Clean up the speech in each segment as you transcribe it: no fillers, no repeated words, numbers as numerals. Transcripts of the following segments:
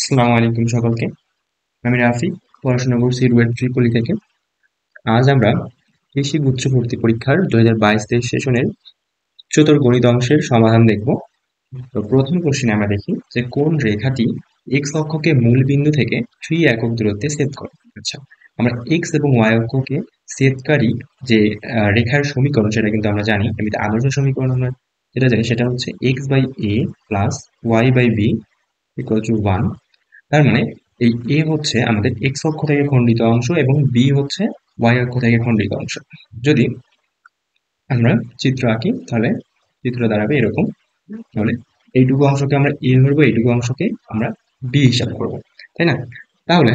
আসসালামু আলাইকুম সকলকে। আমি রাফি, পড়াশোনা করছি রুয়েট ট্রিপলি থেকে। আজ আমরা কৃষি গুচ্ছ ভর্তি পরীক্ষার 2022-23 সেশনের চতুর্গণিত অংশের সমাধান দেখব। তো প্রথম কোশ্চেনে আমরা দেখি যে কোন রেখাটি এক্স অক্ষকে মূল বিন্দু থেকে 3 একক দূরত্বে ছেদ করে। আচ্ছা, আমরা এক্স এবং ওয়াই অক্ষকে ছেদকারী যে রেখার সমীকরণ সেটা কিন্তু আমরা জানি। এমনিতে আদর্শ সমীকরণ আমরা যেটা জানি সেটা হচ্ছে x by a plus y by b equal to 1। তার মানে এই এ হচ্ছে আমাদের এক্স অক্ষ থেকে খণ্ডিত অংশ এবং বি হচ্ছে ওয়াই অক্ষ থেকে খণ্ডিত অংশ। যদি আমরা চিত্র আঁকি তাহলে চিত্র দাঁড়াবে এরকম। তাহলে এইটুকু অংশকে আমরা এ ধরবো, এইটুকু অংশকে আমরা বি হিসাব করবো, তাই না? তাহলে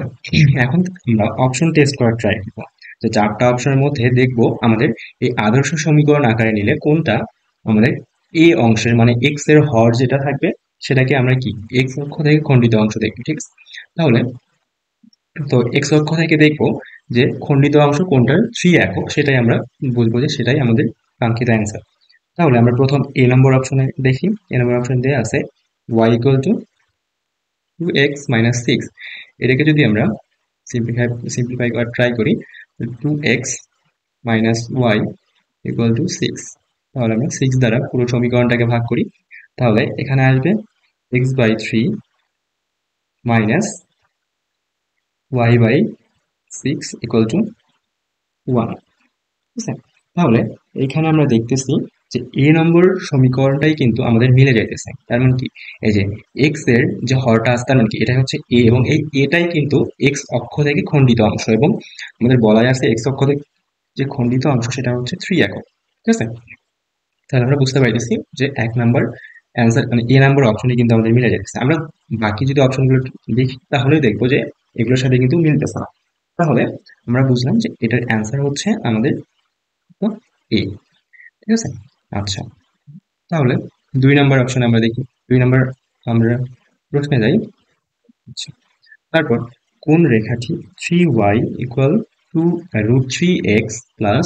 এখন আমরা অপশন টেস্ট করার ট্রাই করবো যে চারটা অপশনের মধ্যে দেখবো আমাদের এই আদর্শ সমীকরণ আকারে নিলে কোনটা আমাদের এ অংশের মানে এক্স এর হর যেটা থাকবে সেটাকে আমরা কি এক্স অক্ষ থেকে খণ্ডিত অংশ দেখবো, ঠিক আছে? তাহলে তো এক্স অক্ষ থেকে দেখবো যে খণ্ডিত অংশ কোনটার 3 একক, সেটাই আমরা বুঝবো যে সেটাই আমাদের কাঙ্ক্ষিত অ্যান্সার। তাহলে আমরা প্রথম এ নম্বর অপশনে দেখি। এ নম্বর অপশন দেওয়া আছে y equal to 2x minus 6। এটাকে যদি আমরা সিম্পলিফাই করার ট্রাই করি, 2x minus y equal two 6। তাহলে আমরা 6 দ্বারা পুরো সমীকরণটাকে ভাগ করি। তাহলে এখানে আসবে x by 3 minus y by 6 equal to 1। ঠিক আছে? তাহলে এইখানে আমরা দেখতেছি যে এ নম্বর সমীকরণটাই কিন্তু আমাদের মিলে যাইতেছে। তার মানে কি, এই যে এক্স এর যে হরটা আছে তার মানে কি এটা হচ্ছে এ, এবং এই এটাই কিন্তু এক্স অক্ষ থেকে খণ্ডিত অংশ, এবং আমাদের বলাই আছে এক্স অক্ষ থেকে যে খণ্ডিত অংশ সেটা হচ্ছে 3 একক। ঠিক আছে? তাহলে আমরা বুঝতে পারতেছি যে এক নাম্বার অ্যান্সার মানে এ নাম্বার অপশনই কিন্তু আমাদের মিলে যাচ্ছে। আমরা বাকি যদি অপশনগুলো দেখি তাহলে দেখবো যে এগুলোর সাথে কিন্তু মিলতেছে না। তাহলে আমরা বুঝলাম যে এটার অ্যান্সার হচ্ছে আমাদের এ। ঠিক আছে? আচ্ছা, তাহলে 2 নাম্বার অপশনে আমরা দেখি। 2 নাম্বার আমরা প্রশ্নে যাই। আচ্ছা, তারপর কোন রেখাটি 3y equal to √3x plus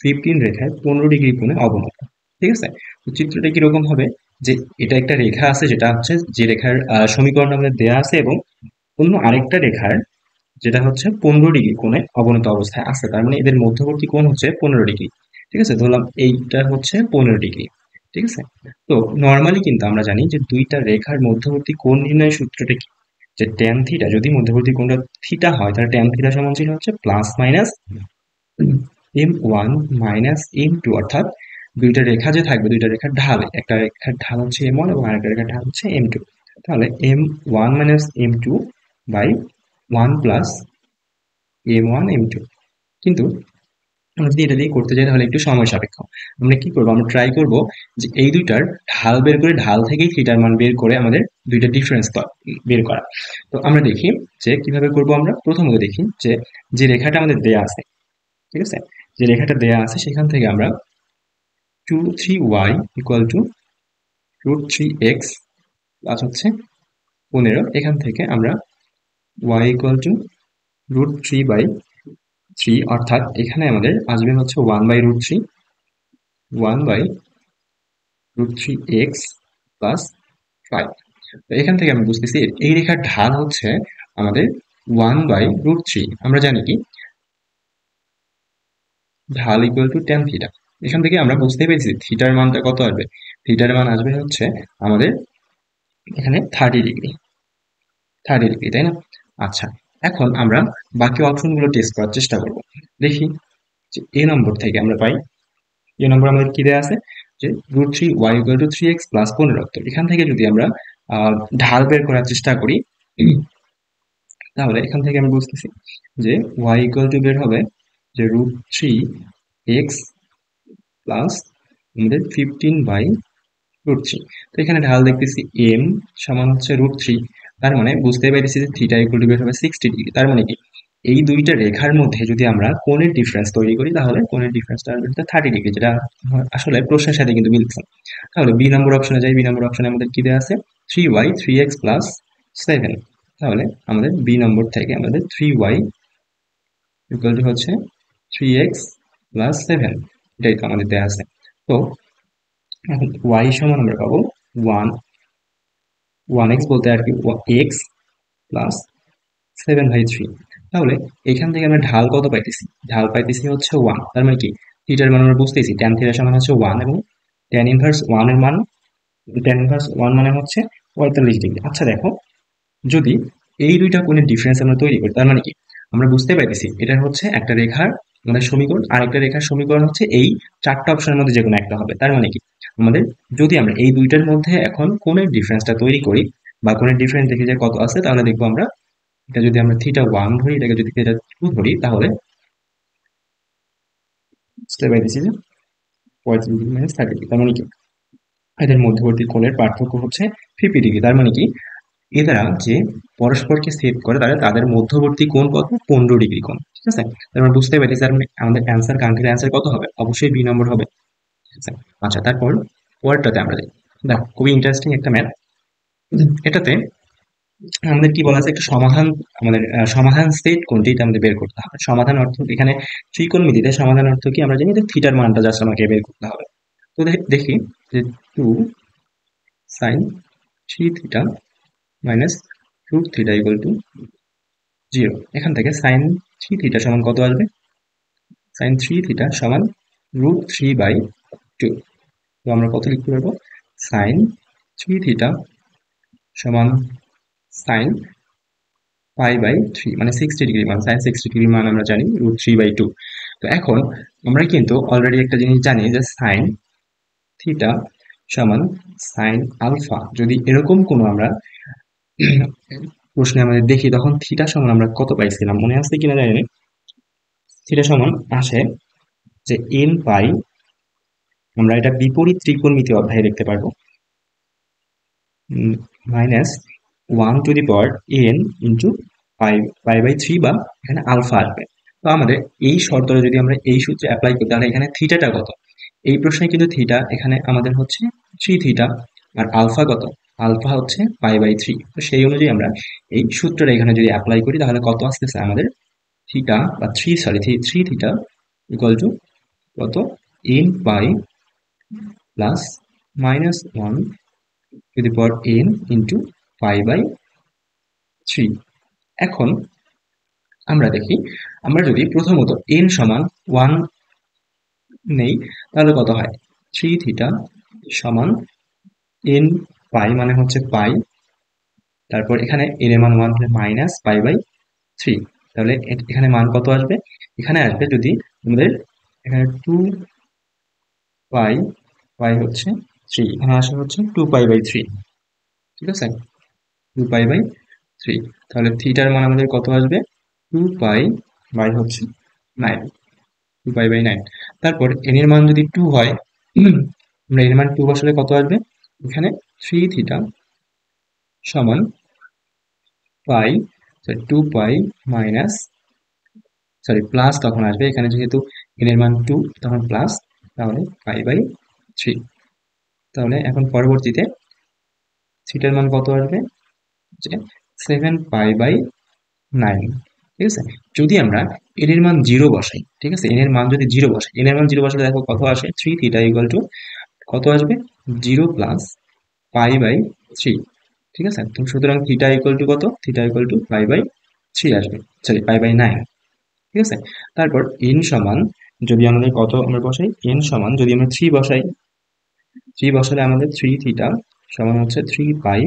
15 রেখায় 15 ডিগ্রি কোণে অবনত। ঠিক আছে? তো চিত্রটা কিরকম হবে যে এটা একটা রেখা আছে যেটা হচ্ছে যে রেখার সমীকরণ আমাদের দেয়া আছে, এবং অন্য আরেকটা রেখার যেটা হচ্ছে 15 ডিগ্রি কোণে অবনত অবস্থায় আছে। তার মানে এদের মধ্যবর্তী কোণ হচ্ছে 15 ডিগ্রি। ঠিক আছে? ধরলাম এইটা হচ্ছে 15 ডিগ্রি। ঠিক আছে? তো নর্মালি কিন্তু আমরা জানি যে দুইটা রেখার মধ্যবর্তী কোণ নির্ণয়ের সূত্রটা কি, যে ট্যান থিটা যদি মধ্যবর্তী কোণটা থিটা হয় তাহলে ট্যান থিটা সমান ছিল হচ্ছে plus minus m1 minus m2, অর্থাৎ দুইটা রেখা যে থাকবে দুইটা রেখার ঢাল, একটা রেখার ঢাল হচ্ছে m1 এবং আরেকটা রেখার ঢাল হচ্ছে m2। তাহলে m1 minus m2 by 1 plus m1 m2। কিন্তু আমরা যদি এটা দিয়ে করতে যাই তাহলে একটু সময় সাপেক্ষ। আমরা কি করবো, আমরা ট্রাই করব যে এই দুইটার ঢাল বের করে ঢাল থেকেই থিটার মান বের করে আমাদের দুইটা ডিফারেন্স বের করা। তো আমরা দেখি যে কিভাবে করব। আমরা প্রথমত দেখি যে যে রেখাটা আমাদের দেয়া আছে, ঠিক আছে, যে রেখাটা দেয়া আছে সেখান থেকে আমরা 2 3y equal to √3x plus হচ্ছে 15, এখান থেকে আমরা y ইকুয়াল টু √3/3, অর্থাৎ এখানে আমাদের আসবে হচ্ছে 1/√3, 1/√3x প্লাস 5। তো এখান থেকে আমি বুঝতেছি এই রেখার ঢাল হচ্ছে আমাদের 1/√3। আমরা জানি কি ঢাল ইকুয়াল টু ট্যান থিটা। এখান থেকে আমরা বুঝতে পেরেছি থিটার মানটা কত আসবে। থিটার মান আসবে হচ্ছে আমাদের এখানে 30 ডিগ্রি, 30 ডিগ্রি, তাই না? আচ্ছা, এখন আমরা বাকি অপশনগুলো টেস্ট করার চেষ্টা করব। দেখি যে এ নম্বর থেকে আমরা পাই। এ নম্বর আমাদের কি দেওয়া আছে যে √3y equal to 3x plus 15। তো এখান থেকে যদি আমরা ঢাল বের করার চেষ্টা করি তাহলে এখান থেকে আমি বুঝতেছি যে y ইকুয়াল টু বের হবে যে √3x প্লাস আমাদের 15/√3। তো এখানে ঢাল দেখতেছি m সমান হচ্ছে √3। তার মানে বুঝতে পেরেছি যে থিটা ইকুয়াল টু বের হবে 60 ডিগ্রি। তার মানে কি এই দুইটা রেখার মধ্যে যদি আমরা কোণের ডিফারেন্স তৈরি করি তাহলে কোণের ডিফারেন্সটা আসবে 30 ডিগ্রি, যেটা আসলে প্রশ্নের সাথে কিন্তু মিলছে। তাহলে বি নম্বর অপশনে যাই। বি নম্বর অপশনে আমাদের কি দেওয়া আছে 3y 3x প্লাস 7। তাহলে আমাদের বি নম্বর থেকে আমাদের 3y ইকুয়াল টু হচ্ছে 3x প্লাস 7, এটাই তো আমাদের দেওয়া আছে। তো এখন y সমান আমরা পাবো 1, 1x বলতে আর কি x প্লাস 7/3। তাহলে এখান থেকে আমরা ঢাল কত পাইতেছি? ঢাল পাইতেছি হচ্ছে 1। তার মানে কি থিটার মান আমরা বুঝতেছি tan থিটা সমান হচ্ছে 1 এবং tan ইনভার্স 1 এর মান, tan ইনভার্স 1 মানে হচ্ছে 45 ডিগ্রি। আচ্ছা দেখো, যদি এই দুইটা কোণের ডিফারেন্স আমরা তৈরি করি, তার মানে কি আমরা বুঝতে পারতেছি এটা হচ্ছে একটা রেখার মানে সমীকরণ, আর একটা রেখার সমীকরণ হচ্ছে এই চারটা অপশনের মধ্যে যে কোনো একটা হবে। তার মানে কি আমাদের যদি আমরা এই দুইটার মধ্যে এখন কোণের ডিফারেন্সটা তৈরি করি বা কোণের ডিফারেন্স দেখি যে কত আছে, তাহলে দেখবো আমরা এটা যদি আমরা θ1 ধরি, এটাকে যদি θ2 ধরি, তাহলে বুঝতে পারতেছি যে 45 মাইনাস 30। তার মানে কি এদের মধ্যবর্তী কোণের পার্থক্য হচ্ছে 50 ডিগ্রি। তার মানে কি এরা যে পরস্পরকে সেভ করে তাহলে তাদের মধ্যবর্তী কোণ কত? 15 ডিগ্রি কোণ। ঠিক আছে, তার মানে বুঝতে পারতেছি আমাদের অ্যান্সার, কাঙ্ক্ষিত অ্যান্সার কত হবে? অবশ্যই বি নম্বর হবে। ঠিক আছে, আচ্ছা তারপর পরেরটাতে আমরা দেখি। দেখো খুবই ইন্টারেস্টিং একটা ম্যাথ। এটাতে আমাদের কি বলা আছে, একটা সমাধান, আমাদের সমাধান সেট কোনটি এটা আমাদের বের করতে হবে। সমাধান অর্থ এখানে ত্রিকোণমিতিতে সমাধান অর্থ কি আমরা জানি যে থিটার মানটা জাস্ট আমাকে বের করতে হবে। তো দেখি যে 2 sin 3 theta minus root theta equal to 0। এখান থেকে sin 3 থিটা সমান কত আসবে? sin 3 থিটা সমান √3/2। তো আমরা কত লিখতে পারবো? sin 3 থিটা সমান sin π/3 মানে 60 ডিগ্রি মান, sin 60 ডিগ্রি মান আমরা জানি √3/2। তো এখন আমরা কিন্তু অলরেডি একটা জিনিস জানি যে sin থিটা সমান sin আলফা। যদি এরকম কোনো আমরা প্রশ্নে আমাদের দেখি, তখন থিটা সমান আমরা কত পাইছিলাম মনে আছে কিনা জানি না। থিটা সমান আসে যে n পাই, আমরা এটা বিপরীত ত্রিকোণমিতি অধ্যায়ে দেখতে পারবো, minus 1 to the power n into pi, বা এখানে আলফা আসবে। তো আমাদের এই শর্তটা যদি আমরা এই সূত্রে অ্যাপ্লাই করি, তাহলে এখানে থিটাটা কত? এই প্রশ্নে কিন্তু থিটা এখানে আমাদের হচ্ছে 3 থিটা, আর আলফা কত? আলফা হচ্ছে π/3। তো সেই অনুযায়ী আমরা এই সূত্রটা এখানে যদি অ্যাপ্লাই করি, তাহলে কত আসতেছে আমাদের? থিটা বা 3 থিটা ইকুয়াল টু কত? n pi plus -1 to the power n into π/3। এখন আমরা দেখি, আমরা যদি প্রথমত n সমান 1 নেই, তাহলে কত হয়? 3 থিটা সমান n পাই মানে হচ্ছে পাই, তারপর এখানে n এর মান 1 হলে মাইনাস π/3। তাহলে এখানে মান কত আসবে? এখানে আসবে যদি আমাদের এখানে 2 পাই, পাই হচ্ছে 3, এখানে আসে হচ্ছে 2π/3। ঠিক আছে, 2π/3। তাহলে থিটার মান আমাদের কত আসবে? 2 পাই বাই হচ্ছে 9, 2π/9। তারপর n এর মান যদি 2 হয়, আমরা n এর মান 2 বসালে কত আসবে? এখানে 3 থিটা সমান পাই, 2 পাই মাইনাস, সরি প্লাস তখন আসবে, এখানে যেহেতু n এর মান 2 তখন প্লাস, তাহলে π/3। তাহলে এখন পরবর্তীতে থিটার মান কত আসবে? যে 7π/9। ঠিক আছে, যদি আমরা n এর মান 0 বসাই, ঠিক আছে, n এর মান যদি 0 বসাই, n এর মান 0 বসালে দেখো কত আসে? 3 থিটা ইকুয়াল টু কত আসবে? 0 প্লাস π/3। ঠিক আছে, তো সুতরাং থিটা ইকুয়াল টু কত? থিটা ইকুয়াল টু π/3 আসবে, সরি π/9। ঠিক আছে, তারপর n সমান যদি আমাদের কত আমরা বসাই, n সমান যদি আমরা 3 বসাই, 3 বসালে আমাদের 3 থিটা সমান হচ্ছে 3 পাই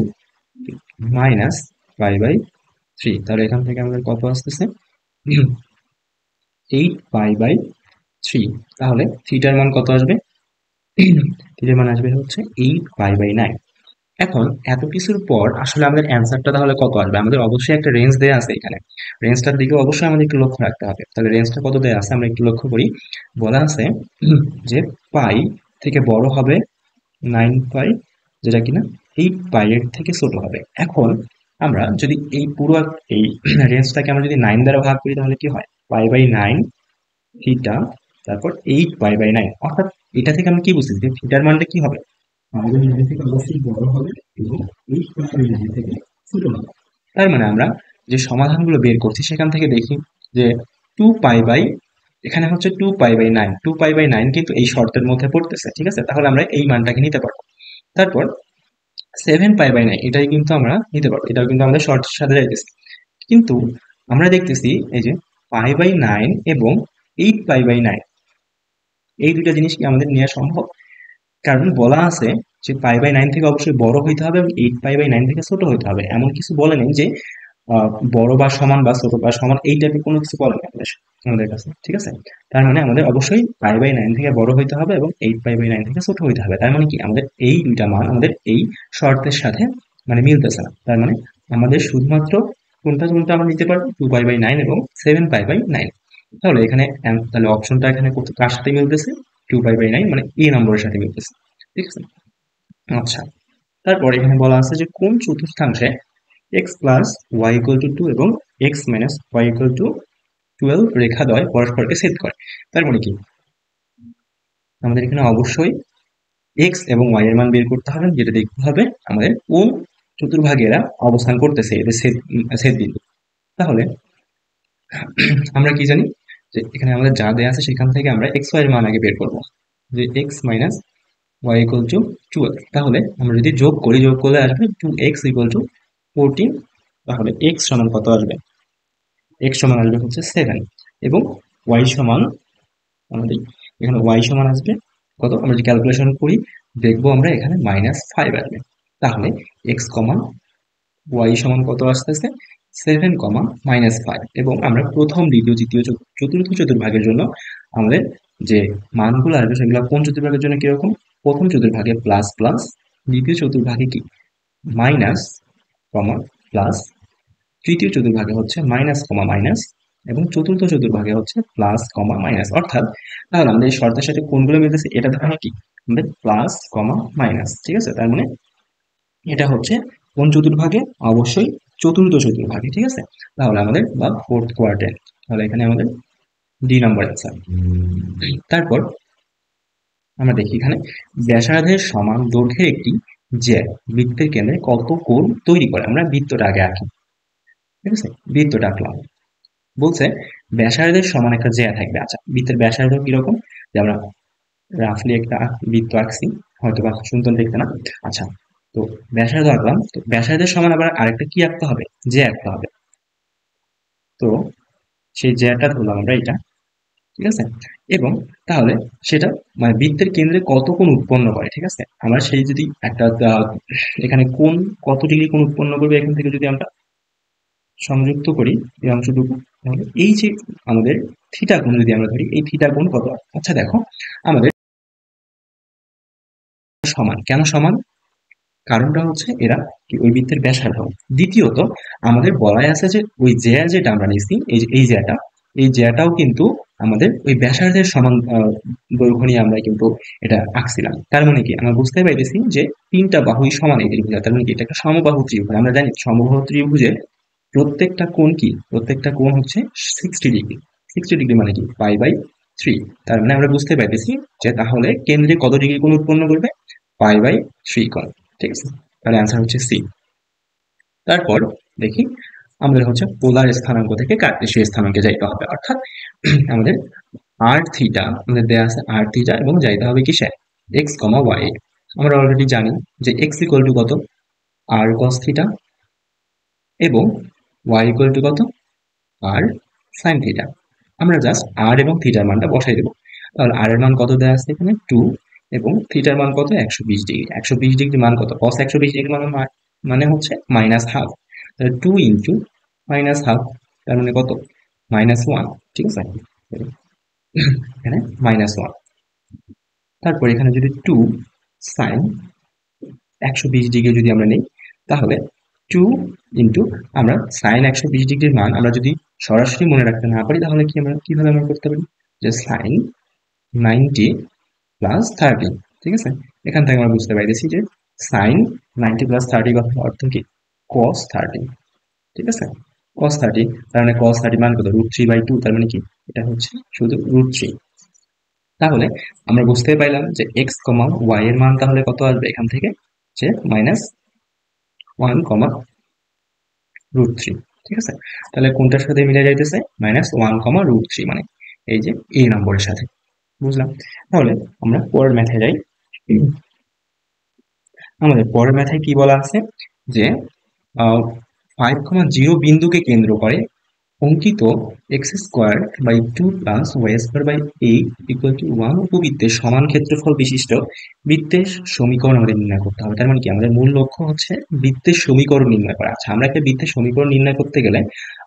মাইনাস π/3। তাহলে এখান থেকে আমাদের কত আসতেছে? 8π/3। তাহলে থিটার মান কত আসবে? থিটার মান আসবে হচ্ছে 8π/9। এখন এত কিছুর পর আসলে আমাদের অ্যান্সারটা তাহলে কত আসবে? আমাদের অবশ্যই একটা রেঞ্জ দেওয়া আছে এখানে, রেঞ্জটার দিকে অবশ্যই আমাদের একটু লক্ষ্য রাখতে হবে। তাহলে রেঞ্জটা কত দেওয়া আছে আমরা একটু লক্ষ্য করি। বলা আছে যে পাই থেকে বড় হবে 9 পাই, যেটা কিনা 8 পাই এর থেকে ছোট হবে। এখন আমরা যদি এই পুরো এই রেঞ্জটাকে আমরা যদি 9 দ্বারা ভাগ করি, তাহলে কি হয়? π/9 থিটা, তারপর 8π/9। অর্থাৎ এটা থেকে আমরা কি বুঝতেছি যে থিটার মানটা কি হবে? আমাদের নিজে থেকে অবশ্যই বড় হবে এবং এই সংখ্যার নিজে থেকে ছোট হবে। তার মানে আমরা যে সমাধানগুলো বের করছি সেখান থেকে দেখি যে 2 পাই, এখানে হচ্ছে 2π/9, 2π/9 কিন্তু এই শর্তের মধ্যে পড়তেছে। ঠিক আছে, তাহলে আমরা এই মানটাকে নিতে পারবো। তারপর 7 পাই/9 এটাই কিন্তু আমরা নিতে পারবো, এটাও কিন্তু আমাদের শর্তের সাথে যাইতেছে। কিন্তু আমরা দেখতেছি এই যে পাই/9 এবং 8 পাই/9 এই দুইটা জিনিস কি আমাদের নেওয়া সম্ভব? কারণ বলা আছে যে পাই/9 থেকে অবশ্যই বড় হইতে হবে এবং 8 পাই/9 থেকে ছোট হইতে হবে, এমন কিছু বলে নেই যে বড় বা সমান বা ছোট বা সমান এই টাইপের কোনো কিছু বলে নেই আমাদের কাছে, ঠিক আছে? তার মানে আমাদের অবশ্যই পাই/9 থেকে বড় হইতে হবে এবং 8 পাই/9 থেকে ছোট হইতে হবে। তার মানে কি আমাদের এই দুইটা মান আমাদের এই শর্তের সাথে মানে মিলতেছে না। তার মানে আমাদের শুধুমাত্র কোনটা কোনটা আমরা নিতে পারবো, 2 পাই/9 এবং 7 পাই/9। তাহলে এখানে তাহলে অপশনটা এখানে কার সাথে মিলতেছে? 2 পাই/9 মানে এ নম্বরের সাথে মিলতেছে, ঠিক আছে? আচ্ছা, তারপর এখানে বলা আছে যে কোন চতুর্থাংশে x plus y equal to 2 এবং x minus y equal to 12 রেখাদ্বয় পরস্পরকে ছেদ করে। তার মানে কি আমাদের এখানে অবশ্যই এক্স এবং ওয়াই এর মান বের করতে হবে, যেটা দেখতে হবে আমাদের কোন চতুর্ভাগে এরা অবস্থান করতেছে, এদের ছেদ বিন্দু। তাহলে আমরা কি জানি যে এখানে আমাদের যা দেয়া আছে সেখান থেকে আমরা এক্স ওয়াই এর মান আগে বের করবো, যে x minus y equal to 12। তাহলে আমরা যদি যোগ করি, যোগ করলে আসবে 2x ইকুয়াল টু 14। তাহলে এক্স সমান কত আসবে? এক্স সমান আসবে হচ্ছে 7 এবং ওয়াই সমান আমাদের এখানে ওয়াই সমান আসবে কত? আমরা যদি ক্যালকুলেশন করি দেখবো আমরা এখানে -5 আসবে। তাহলে এক্স কমা ওয়াই সমান কত আসতেছে? 7, -5। এবং আমরা প্রথম, দ্বিতীয়, তৃতীয়, চতুর্থ চতুর্ভাগের জন্য আমাদের যে মানগুলো আসবে সেগুলো কোন চতুর্ভাগের জন্য কিরকম? প্রথম চতুর্ভাগে প্লাস প্লাস, দ্বিতীয় চতুর্ভাগে কি মাইনাস কমা প্লাস, তৃতীয় চতুর্ভাগে হচ্ছে মাইনাস কমা মাইনাস এবং চতুর্থ চতুর্ভাগে হচ্ছে প্লাস কমা মাইনাস। অর্থাৎ তাহলে আমাদের এই শর্তের সাথে কোনগুলো মিলতেছে? এটা ধরো কি আমাদের প্লাস কমা মাইনাস, ঠিক আছে? তার মানে এটা হচ্ছে কোন চতুর্ভাগে? অবশ্যই চতুর্থ চতুর্ভাগে, ঠিক আছে? তাহলে আমাদের বা ফোর্থ কোয়ার্টেন্ট, তাহলে এখানে আমাদের ডি নাম্বার অ্যান্সার। তারপর আমরা দেখি এখানে ব্যাসার্ধের সমান দৈর্ঘ্যের একটি জ্যা বৃত্তের কেন্দ্রে কত কোণ তৈরি করে। আমরা বৃত্তটা আগে আঁকি, ঠিক আছে? বৃত্তটা আঁকলাম, বলছে ব্যাসার্ধের সমান একটা জ্যা থাকবে। আচ্ছা, বৃত্তের ব্যাসার্ধ কিরকম? যে আমরা রাফলি একটা বৃত্ত আঁকছি, হয়তো বা সুন্দর দেখতে না। আচ্ছা, তো ব্যাসার্ধ আঁকলাম, তো ব্যাসার্ধের সমান আবার আরেকটা কি আঁকতে হবে? জ্যা আঁকতে হবে। তো সেই জ্যাটা ধরলাম আমরা এটা, ঠিক আছে? এবং তাহলে সেটা মানে বৃত্তের কেন্দ্রে কত কোণ উৎপন্ন করে, ঠিক আছে? আমরা সেই যদি একটা এখানে কোণ কত ডিগ্রি কোণ উৎপন্ন করবে এখান থেকে যদি আমরা সংযুক্ত করি এই অংশটুকু, তাহলে এই যে আমাদের থিটা কোণ যদি আমরা ধরি, এই থিটা কোণ কত? আচ্ছা দেখো, আমাদের সমান কেন সমান? কারণটা হচ্ছে এরা কি ওই বৃত্তের ব্যাসার্ধ। দ্বিতীয়ত আমাদের বলাই আছে যে ওই জ্যা যেটা আমরা নিছি, এই যে এই জ্যাটা, এই জ্যাটাও কিন্তু আমাদের ওই ব্যাসার্ধের সমান দৈর্ঘ্য নিয়ে আমরা কিন্তু এটা আঁকছিলাম। তার মানে কি আমরা বুঝতে পাইতেছি যে তিনটা বাহুই সমান এই ত্রিভুজ। তার মানে কি এটা একটা সমবাহু ত্রিভুজ। আমরা জানি সমবাহু ত্রিভুজে প্রত্যেকটা কোণ কি? প্রত্যেকটা কোণ হচ্ছে 60 ডিগ্রি। 60 ডিগ্রি মানে কি? পাই/3। তার মানে আমরা বুঝতে পাইতেছি যে তাহলে কেন্দ্রে কত ডিগ্রি কোণ উৎপন্ন করবে? পাই/3 কোণ, ঠিক আছে? তাহলে অ্যান্সার হচ্ছে সি। তারপর দেখি আমাদের হচ্ছে পোলার স্থানাঙ্ক থেকে কার্টেসীয় স্থানাঙ্কে যাইতে হবে, অর্থাৎ আমাদের আর থিটা আমাদের দেয়া আছে আর থিটা এবং যাইতে হবে কিসে? এক্স কমা ওয়াই। আমরা অলরেডি জানি যে এক্স ইকুয়াল টু কত? আর কস থিটা এবং ওয়াই ইকুয়াল টু কত? আর সাইন থিটা। আমরা জাস্ট আর এবং থিটার মানটা বসাই দেবো। তাহলে আর এর মান কত দেওয়া আছে এখানে? 2 এবং থিটার মান কত? 120 ডিগ্রি। 120 ডিগ্রি মান কত? কস 120 ডিগ্রি মানে হচ্ছে -হাফ। তাহলে 2 ইন্টু -হাফ, তার মানে কত? -1, ঠিক আছে? এখানে -1। তারপর এখানে যদি 2 সাইন 120 ডিগ্রি যদি আমরা নিই, তাহলে 2 ইন্টু আমরা সাইন 120 ডিগ্রির মান আমরা যদি সরাসরি মনে রাখতে না পারি, তাহলে কি আমরা কিভাবে আমরা করতে পারি? যে সাইন 90 প্লাস 30, ঠিক আছে? এখান থেকে আমরা বুঝতে পাইতেছি যে সাইন 90 প্লাস 30 কথার অর্থ কি? কস 30, ঠিক আছে? কস 30, তার মানে কস 30 মান কত? √3/2। তার মানে কি এটা হচ্ছে শুধু √3। তাহলে আমরা বুঝতে পাইলাম যে এক্স কমা ওয়াই এর মান তাহলে কত আসবে এখান থেকে? যে -1, ঠিক আছে? তাহলে কোনটার সাথে মিলে যাইতেছে? -1, মানে এই যে এই নম্বরের সাথে। বুঝলাম? তাহলে আমরা পরের ম্যাথে যাই। আমাদের পরের ম্যাথে কি বলা আছে যে 5,0 বিন্দুকে কেন্দ্র করে অঙ্কিত x square by 2 plus y square by 8 equal to 1 উপবৃত্তের সমান ক্ষেত্রফল বিশিষ্ট বৃত্তের সমীকরণ আমাদের নির্ণয় করতে হবে। তার মানে কি, আমাদের মূল লক্ষ্য হচ্ছে বৃত্তের সমীকরণ নির্ণয় করা। আচ্ছা, আমরা একটা বৃত্তের সমীকরণ নির্ণয় করতে গেলে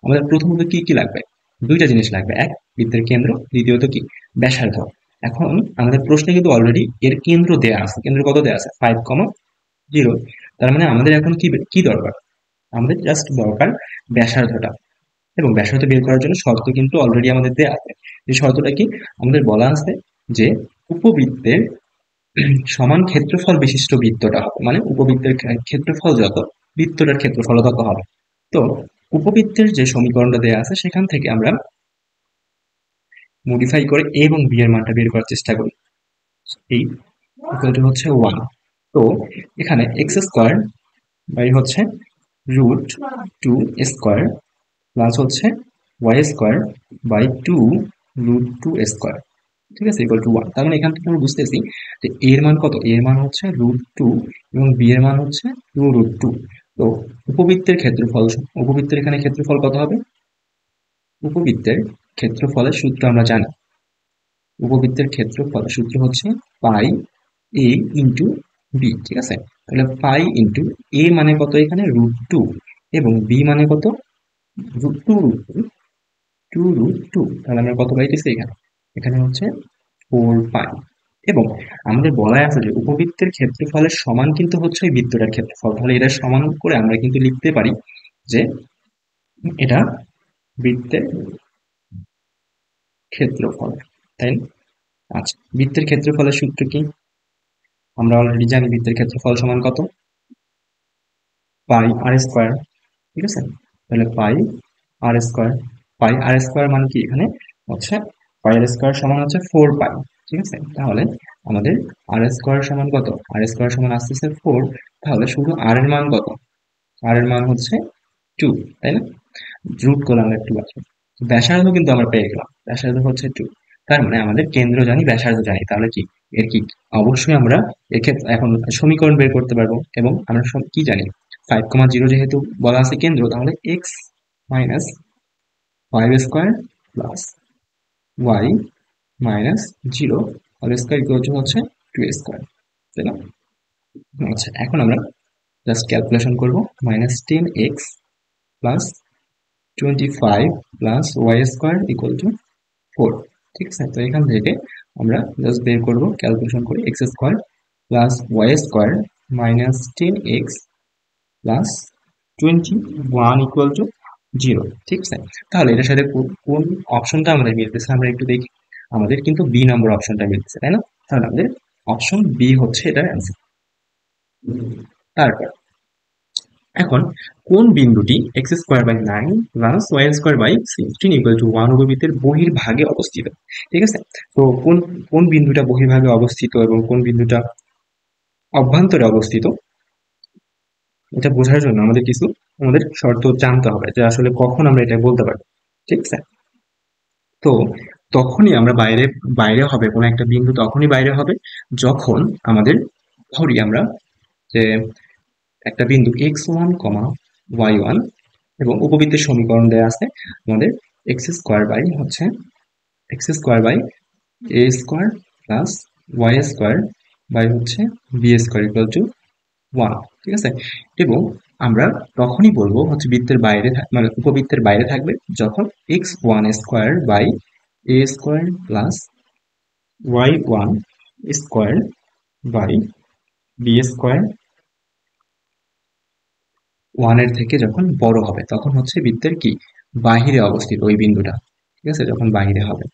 আমাদের প্রথমত কি কি লাগবে? দুইটা জিনিস লাগবে। এক, বৃত্তের কেন্দ্র, দ্বিতীয়ত কি, ব্যাসার্ধ। এখন আমাদের প্রশ্নে কিন্তু অলরেডি এর কেন্দ্র দেয়া আছে। কেন্দ্র কত দেয়া আছে? 5,0। তার মানে আমাদের এখন কি কি দরকার? আমাদের জাস্ট দরকার ব্যাসার্ধটা। এবং ব্যাসার্ধ বের করার জন্য শর্ত কিন্তু অলরেডি আমাদের দেয়া আছে। এই শর্তটা কি? আমাদের বলা আছে যে উপবৃত্তের সমান ক্ষেত্রফল বিশিষ্ট বৃত্তটা হবে, মানে উপবৃত্তের ক্ষেত্রফল যত, বৃত্তটার ক্ষেত্রফল তত হবে। তো উপবৃত্তের যে সমীকরণটা দেয়া আছে সেখান থেকে আমরা মডিফাই করে এ এবং বি এর মানটা বের করার চেষ্টা করি। এই ইকুয়াল টু হচ্ছে 1। তো এখানে এক্স স্কোয়ার বাই হচ্ছে √2 স্কোয়ার প্লাস হচ্ছে ওয়াই স্কোয়ার বাই 2 √2 স্কোয়ার, ঠিক আছে, ইকুয়াল টু 1। তার মানে এখান থেকে আমরা বুঝতেছি যে এর মান কত? এর মান হচ্ছে √2 এবং বি এর মান হচ্ছে 2√2। তো উপবৃত্তের ক্ষেত্রফল, উপবৃত্তের এখানে ক্ষেত্রফল কত হবে? উপবৃত্তের ক্ষেত্রফলের সূত্র আমরা জানি। উপবৃত্তের ক্ষেত্রফল সূত্র হচ্ছে পাই এ ইন্টু বি, ঠিক আছে। তাহলে পাই ইন্টু এ মানে কত এখানে? √2 এবং বি মানে কত? √2, তাহলে আমরা কত পাইতেছি এখানে? এখানে হচ্ছে 4 পাই। এবং আমাদের বলা আছে যে উপবৃত্তের ক্ষেত্রফলের সমান কিন্তু হচ্ছে ওই বৃত্তটার ক্ষেত্রফল। তাহলে এটা সমান করে আমরা কিন্তু লিখতে পারি যে এটা বৃত্তের ক্ষেত্রফল, তাই না? আচ্ছা, বৃত্তের ক্ষেত্রফলের সূত্র কি? আমরা অলরেডি জানি বৃত্তের ক্ষেত্রফল সমান কত? পাই আর স্কোয়ার, ঠিক আছে। তাহলে পাই আর স্কোয়ার, পাই আর স্কোয়ার মানে কি এখানে হচ্ছে পাই আর স্কোয়ার সমান হচ্ছে 4 পাই, ঠিক আছে। তাহলে আমাদের আর স্কোয়ার সমান কত? আর স্কোয়ার সমান আসতেছে 4। তাহলে শুধু আর এর মান কত? আর এর মান হচ্ছে 2, তাই না? রুট করলাম একটু আছে। ব্যাসার্ধ কিন্তু আমরা পেয়ে গেলাম, ব্যাসার্ধ হচ্ছে 2। তার মানে আমাদের কেন্দ্র জানি, ব্যাসার্ধ জানি। তাহলে কি এর কি অবশ্যই আমরা এক্ষেত্রে এখন সমীকরণ বের করতে পারবো। এবং আমরা কি জানি? 5,0 যেহেতু বলা আছে কেন্দ্র, তাহলে x minus 5 square plus y minus 0 whole square equal to হচ্ছে 2 স্কোয়ার, তাই না? আচ্ছা, এখন আমরা জাস্ট ক্যালকুলেশন করবো। -10x plus 25 plus y square equal to 4, ঠিক আছে। তো এখান থেকে আমরা জাস্ট বের করবো, ক্যালকুলেশন করে x square plus y square -10x plus 21 equal to 0, ঠিক আছে। তাহলে এটার সাথে কোন অপশনটা আমাদের মিলতেছে আমরা একটু দেখি। আমাদের কিন্তু বি নম্বর অপশনটা মিলতেছে, তাই না? তাহলে আমাদের অপশন বি হচ্ছে এটার অ্যান্সার। তারপর এখন কোন বিন্দুটি x square by 9 plus y square by 16 equal to 1 উপবৃত্তের বহির্ভাগে অবস্থিত, ঠিক আছে। তো কোন কোন বিন্দুটা বহির্ভাগে অবস্থিত এবং কোন বিন্দুটা অভ্যন্তরে অবস্থিত, এটা বোঝার জন্য আমাদের শর্ত জানতে হবে যে আসলে কখন আমরা এটা বলতে পারবো, ঠিক আছে। তো তখনই আমরা বাইরে বাইরে হবে কোনো একটা বিন্দু, তখনই বাইরে হবে যখন আমাদের, ধরি আমরা যে একটা বিন্দু x1, y1 এবং উপবৃত্তের সমীকরণ দেয়া আছে আমাদের এক্স স্কোয়ার বাই হচ্ছে x square by a square plus y square by হচ্ছে বি স্কোয়ার ইকুয়াল টু 1, ঠিক আছে। এবং আমরা তখনই বলবো হচ্ছে বৃত্তের বাইরে মানে উপবৃত্তের বাইরে থাকবে যখন x1 square by a square প্লাস y1 square by b square 1 এর থেকে যখন বড় হবে, তখন হচ্ছে বৃত্তের কি বাহিরে অবস্থিত ওই বিন্দুটা, ঠিক আছে, যখন বাহিরে হবে।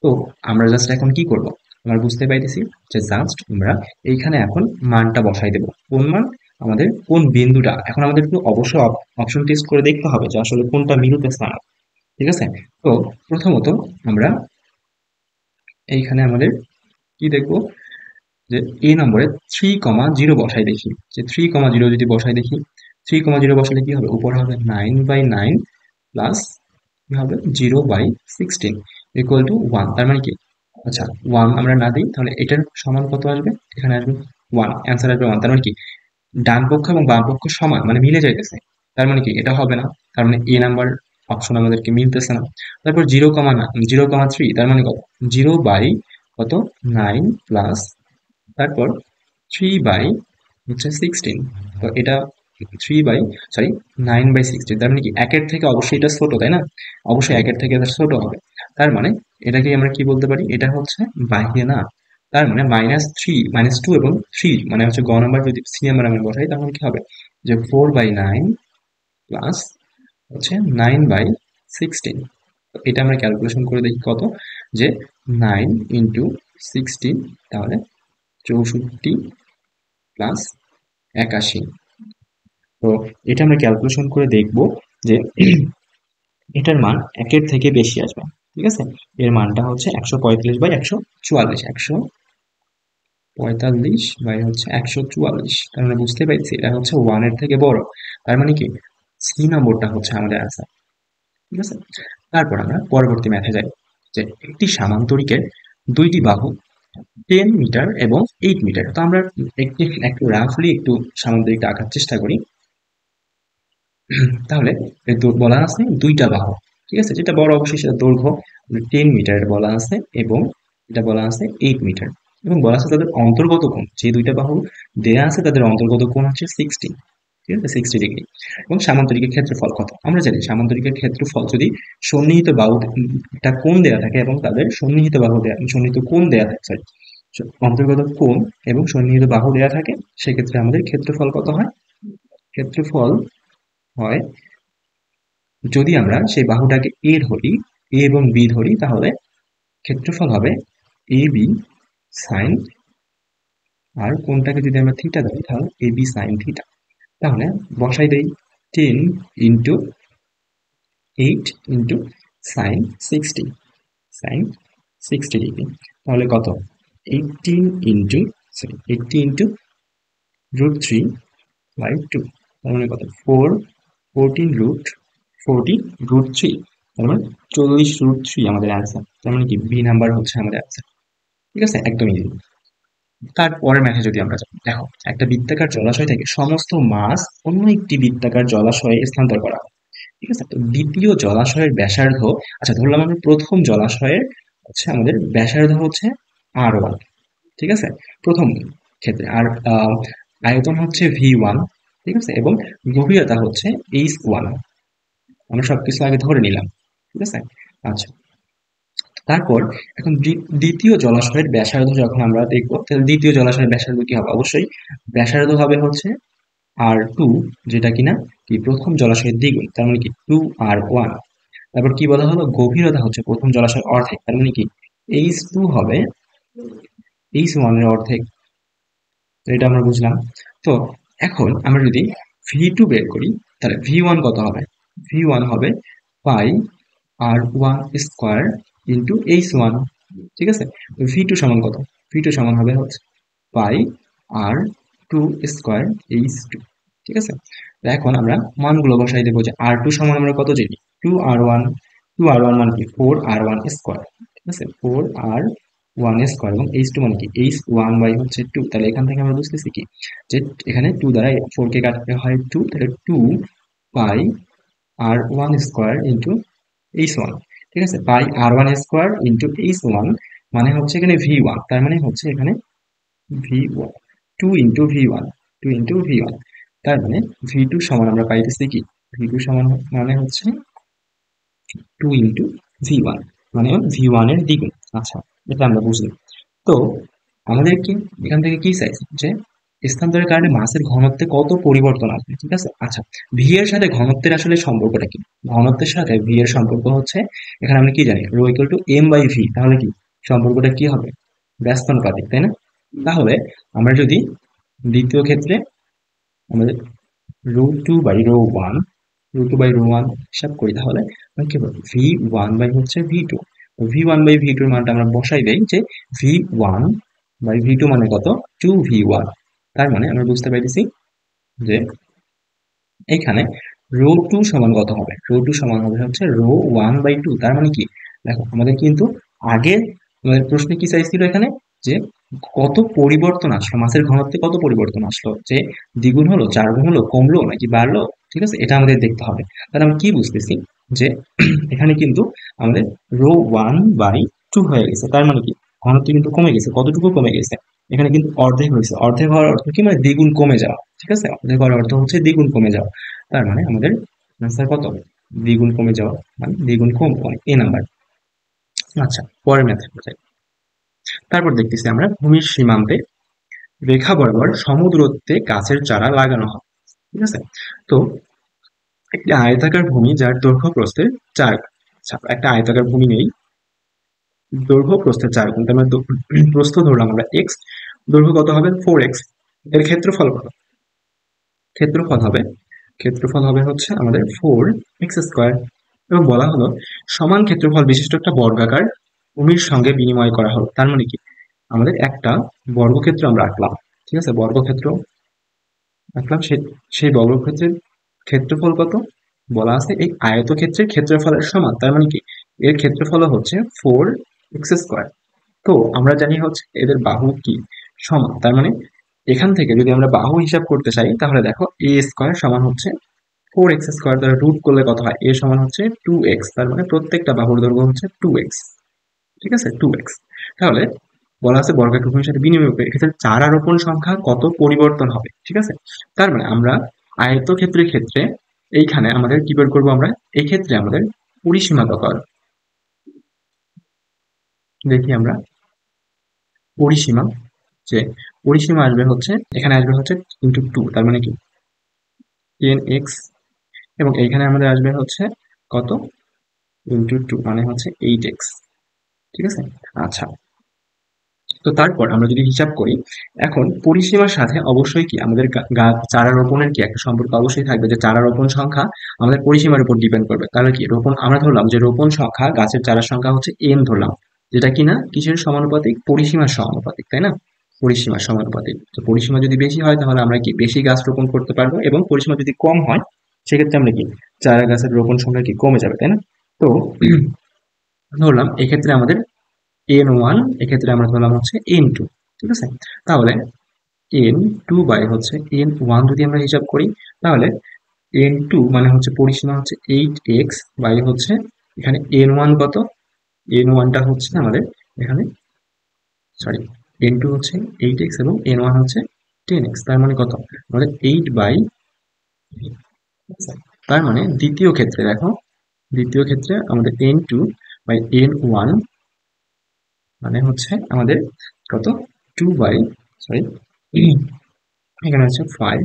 তো আমরা জাস্ট এখন কি করব? আমরা বুঝতে পাইতেছি যে জাস্ট আমরা এইখানে এখন মানটা বসাই দেব। কোন মান? আমাদের কোন বিন্দুটা। এখন আমাদের একটু অবশ্যই অপশন টেস্ট করে দেখতে হবে যে আসলে কোনটা মিলতেছে না, ঠিক আছে। তো প্রথমত আমরা এইখানে আমাদের কি দেখব যে এ নম্বরে 3,0 বসাই দেখি, যে 3,0 যদি বসাই দেখি, 3,0 বসালে কি হবে? উপর হবে 9/9 প্লাস কি হবে 0/16 ইকুয়াল টু 1। তার মানে কি, আচ্ছা 1 আমরা না দিই, তাহলে এটার সমান কত আসবে? এখানে আসবে 1, অ্যান্সার আসবে 1। তার মানে কি ডান পক্ষ এবং বাম পক্ষ সমান মানে মিলে যাইতেছে, তার মানে কি এটা হবে না, তার মানে এ নাম্বার অপশন আমাদেরকে মিলতেছে না। তারপর 0,3 তার মানে কত, 0/9 প্লাস তারপর 3/16। তো এটা 9/16, তার মানে কি একের থেকে অবশ্যই এটা ছোট, তাই না? অবশ্যই একের থেকে এটা ছোট হবে। তার মানে এটাকে আমরা কি বলতে পারি, এটা হচ্ছে বাইরে না। তার মানে -2 এবং 3 মানে হচ্ছে গ নাম্বার যদি সি নাম্বার আমি বসাই তাহলে কি হবে, যে 4/9 প্লাস হচ্ছে 9/16। এটা আমরা ক্যালকুলেশন করে দেখি কত, যে 9 × 16 তাহলে 64 প্লাস 81। তো এটা আমরা ক্যালকুলেশন করে দেখব যে এটার মান একের থেকে বেশি আসবে। ঠিক আছে, এর মানটা হচ্ছে 145/144, 145/144। তার মানে বুঝতে পারছি এটা হচ্ছে 1 এর থেকে বড়। তার মানে কি সি নম্বরটা হচ্ছে আমাদের আনসার। ঠিক আছে, তারপর আমরা পরবর্তী ম্যাথে যাই, যে একটি সামান্তরিকের দুইটি বাহু 10 মিটার এবং 8 মিটার। তো আমরা একটু রাফলি একটু সামান্তরিকটা আঁকার চেষ্টা করি। তাহলে বলা আছে দুইটা বাহু, ঠিক আছে, যেটা বড় অবশ্যই সেটা দৈর্ঘ্য 10 মিটার বলা আছে এবং এটা বলা আছে 8 মিটার, এবং বলা আছে তাদের অন্তর্গত কোণ, যে দুইটা বাহু দেয়া আছে তাদের অন্তর্গত কোণ হচ্ছে 60, ঠিক আছে, 60 ডিগ্রি। এবং সামান্তরিকের ক্ষেত্রফল কত, আমরা জানি সামান্তরিকের ক্ষেত্রফল যদি সন্নিহিত বাহুটা কোণ দেয়া থাকে এবং তাদের সন্নিহিত কোণ দেয়া থাকে, সরি, অন্তর্গত কোণ এবং সন্নিহিত বাহু দেয়া থাকে, সেক্ষেত্রে আমাদের ক্ষেত্রফল কত হয়, ক্ষেত্রফল হয়, যদি আমরা সেই বাহুটাকে এ ধরি, এ এবং বি ধরি, তাহলে ক্ষেত্রফল হবে এ বি সাইন, আর কোনটাকে যদি আমরা থিটা ধরি তাহলে এ বি সাইন থিটা। তাহলে বসাই দেই 10 into 8 into sine 60, sine 60 degree. তাহলে কত, 80 ইন্টু √3/2, তার মানে কত, 14 √3, তার মানে 40 √3 আমাদের অ্যান্সার। তার মানে কি বি নাম্বার হচ্ছে আমাদের অ্যান্সার। ঠিক আছে, একদম ইজি। তারপরের ম্যাথে যদি আমরা যাই, দেখো একটা বৃত্তাকার জলাশয় থেকে সমস্ত মাছ অন্য একটি বৃত্তাকার জলাশয়ে স্থানান্তর করা হয়। ঠিক আছে, তো দ্বিতীয় জলাশয়ের ব্যাসার্ধ, আচ্ছা ধরলাম আমরা প্রথম জলাশয়ের হচ্ছে আমাদের ব্যাসার্ধ হচ্ছে R1, ঠিক আছে, প্রথম ক্ষেত্রে। আর আয়তন হচ্ছে V1, ঠিক আছে, এবং গভীরতা হচ্ছে H1। আমরা সবকিছু আগে ধরে নিলাম, ঠিক আছে। আচ্ছা, তারপর এখন দ্বিতীয় জলাশয়ের ব্যাসার্ধ যখন আমরা দেখবো, তাহলে দ্বিতীয় জলাশয়ের ব্যাসার্ধ কি হবে, অবশ্যই ব্যাসার্ধ হবে হচ্ছে R2, যেটা কিনা কি প্রথম জলাশয়ের দ্বিগুণ, তার মানে কি 2R1। তারপর কি বলা হলো, গভীরতা হচ্ছে প্রথম জলাশয়ের অর্ধেক, তার মানে কি H2 হবে H1 এর অর্ধেক। তো এটা আমরা বুঝলাম। তো এখন আমরা যদি V2 বের করি, তাহলে V1 কত হবে, V1 হবে পাই R1 স্কোয়ার ইন্টু H1, ঠিক আছে। V2 সমান কত, V2 সমান হবে হচ্ছে পাই R2 স্কোয়ার H2, ঠিক আছে। তো এখন আমরা মানগুলো বসাই দেবো, যে R2 সমান আমরা কত জানি, 2R1, 2R1 মানে কি 4R1 স্কোয়ার, ঠিক আছে, 4R1 স্কোয়ার, এবং H2 মানে কি H1 বাই হচ্ছে 2। তাহলে এখান থেকে আমরা বুঝতেছি কি, যে এখানে 2 দ্বারা 4 কে কাটতে হয় 2, তাহলে 2 পাই R1 স্কোয়ার ইন্টু H1, ঠিক আছে, পাই R1 স্কোয়ার ইন্টু H1 মানে হচ্ছে এখানে V1, তার মানে হচ্ছে এখানে V1, 2 into V1, 2 into V1, তার মানে V2 সমান আমরা পাইতেছি কি, V2 সমান মানে হচ্ছে 2 ইন্টু V1, মানে V1 এর দ্বিগুণ। আচ্ছা, এটা আমরা বুঝলাম। তো আমাদেরকে এখান থেকে কি চাইছে, যে স্থানান্তরের কারণে মাসের ঘনত্বে কত পরিবর্তন আসবে, ঠিক আছে। আচ্ছা, ভি এর সাথে ঘনত্বের আসলে সম্পর্কটা কি, ঘনত্বের সাথে ভি এর সম্পর্ক হচ্ছে, এখানে আমরা কি জানি, rho equal to m by v, তাহলে কি সম্পর্কটা কি হবে, ব্যস্তানুপাতিক, তাই না? তাহলে আমরা যদি দ্বিতীয় ক্ষেত্রে আমাদের rho two by rho one হিসাব করি, তাহলে আমরা কি বলবো, V1 বাই হচ্ছে V2। V1 বাই V2 এর মানটা আমরা বসাই দেই, যে V1 বাই V2 মানে কত, 2V1। তার মানে আমরা বুঝতে পেরেছি যে এখানে রো 2 সমান কত হবে, রো 2 সমান হবে হচ্ছে ρ1/2। তার মানে কি, দেখো আমাদের কিন্তু আগে আমাদের প্রশ্নে কি চাইছিল এখানে, যে কত পরিবর্তন আসলো, মাসের ঘনত্বে কত পরিবর্তন আসলো, যে দ্বিগুণ হলো, 4 গুণ হলো, কমলো নাকি বাড়লো, ঠিক আছে, এটা আমাদের দেখতে হবে। তাহলে আমরা কি বুঝতেছি, যে এখানে কিন্তু আমাদের ρ1/2 হয়ে গেছে, তার মানে কি ঘনত্ব কিন্তু কমে গেছে, কতটুকু কমে গেছে, এখানে কিন্তু অর্ধেক হয়েছে, অর্ধেক হওয়ার অর্থ কি, মানে দ্বিগুণ কমে যাওয়া, ঠিক আছে, অর্ধেক হওয়ার অর্থ হচ্ছে দ্বিগুণ কমে যাওয়া। তার মানে আমাদের আনসার কত, দ্বিগুণ কমে যাওয়া, মানে দ্বিগুণ কম, মানে এ নাম্বার। আচ্ছা, পরের ম্যাথে যাই। তারপর দেখতেছি আমরা ভূমির সীমান্তে রেখা বরাবর সমদূরত্বে গাছের চারা লাগানো হয়, ঠিক আছে। তো একটি আয়তাকার ভূমি যার দৈর্ঘ্য প্রস্থে 4, আচ্ছা, একটা আয়তাকার ভূমি নেই, দৈর্ঘ্য প্রস্থে 4 গুণ, তার মানে প্রস্থ ধরলাম আমরা এক্স, দৈর্ঘ্য কত হবে 4x, এর ক্ষেত্রফল কত, ক্ষেত্রফল হবে, ক্ষেত্রফল হবে হচ্ছে আমাদের 4x², এবং বলা হলো সমান ক্ষেত্রফল বিশিষ্ট একটা বর্গাকার ভূমির সঙ্গে বিনিময় করা হলো, তার মানে কি আমাদের একটা বর্গক্ষেত্র আমরা আঁকলাম, ঠিক আছে, বর্গক্ষেত্র আঁকলাম, সেই বর্গক্ষেত্রের ক্ষেত্রফল কত, বলা আছে এই আয়তক্ষেত্রের ক্ষেত্রফলের সমান, তার মানে কি এর ক্ষেত্রফল হচ্ছে 4x²। তো আমরা জানি হচ্ছে এদের বাহু কি সমান, তার মানে এখান থেকে যদি আমরা বাহু হিসাব করতে চাই, তাহলে দেখো a² সমান হচ্ছে 4x² দ্বারা রুট করলে কত হয়, a সমান হচ্ছে 2x, তার মানে প্রত্যেকটা বাহুর দৈর্ঘ্য হচ্ছে 2x, ঠিক আছে, 2x। তাহলে বলা আছে বর্গাকার ভূমির সাথে বিনিময় করে এক্ষেত্রে চারা রোপণ সংখ্যা কত পরিবর্তন হবে, ঠিক আছে। তার মানে আমরা আয়তক্ষেত্রের ক্ষেত্রে এইখানে আমাদের কি বের করবো, আমরা এই ক্ষেত্রে আমাদের পরিসীমা কত হবে, দেখি আমরা পরিসীমা, যে পরিসীমা আসবে হচ্ছে, এখানে আসবে হচ্ছে × 2, তার মানে কি 10x, এবং এইখানে আমাদের আসবে হচ্ছে কত, × 2 মানে হচ্ছে 8x, ঠিক আছে। আচ্ছা, তো তারপর আমরা যদি হিসাব করি, এখন পরিসীমার সাথে অবশ্যই কি আমাদের চারা রোপণের কি একটা সম্পর্ক অবশ্যই থাকবে, যে চারা রোপণ সংখ্যা আমাদের পরিসীমার উপর ডিপেন্ড করবে, তাহলে কি রোপণ আমরা ধরলাম যে রোপণ সংখ্যা, গাছের চারার সংখ্যা হচ্ছে n ধরলাম, যেটা কিনা কিসের সমানুপাতিক, পরিসীমার সমানুপাতিক, তাই না, পরিসীমার সমানুপাতিক। তো পরিসীমা যদি বেশি হয় তাহলে আমরা কি বেশি গাছ রোপণ করতে পারবো, এবং পরিসীমা যদি কম হয় সেক্ষেত্রে আমরা কি চারা গাছের রোপণ সংখ্যা কি কমে যাবে, তাই না। তো ধরলাম এক্ষেত্রে আমাদের n1, এক্ষেত্রে আমরা ধরলাম হচ্ছে n2, ঠিক আছে। তাহলে n2 হচ্ছে n1 যদি আমরা হিসাব করি, তাহলে n2 মানে হচ্ছে পরিসীমা হচ্ছে 8x হচ্ছে এখানে n1 কত, n1টা হচ্ছে আমাদের এখানে, সরি, n2 হচ্ছে 8x এবং n1 হচ্ছে 10x, তার মানে কত আমাদের 8, তার মানে দ্বিতীয় ক্ষেত্রে দেখো, দ্বিতীয় ক্ষেত্রে আমাদের n2/n1 মানে হচ্ছে আমাদের কত, 2, সরি, এখানে হচ্ছে 5,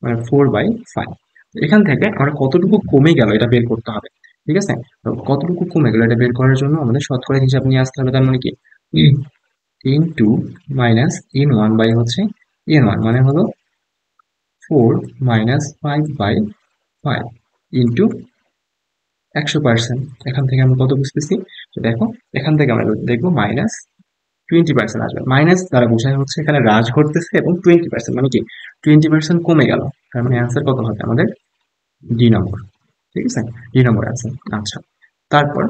মানে 4/5। এখান থেকে আমরা কতটুকু কমে গেল এটা বের করতে হবে, ঠিক আছে। তো কতটুকু কমে গেল এটা বের করার জন্য আমাদের শতকরা হিসাব নিয়ে আসতে হবে, তার মানে কি n2 - n1 বাই হচ্ছে n1 মানে হলো 4 - 5/5 ইন্টু 100%। এখান থেকে আমরা কত বুঝতেছি, তো দেখো এখান থেকে আমরা দেখবো -20% আসবে, মাইনাস দ্বারা বোঝায় হচ্ছে এখানে হ্রাস ঘটতেছে, এবং 20% মানে কি 20% কমে গেল, তার মানে অ্যান্সার কত হবে আমাদের ডি নম্বর, ঠিক আছে, ডি নম্বর অ্যান্সার। আচ্ছা, তারপর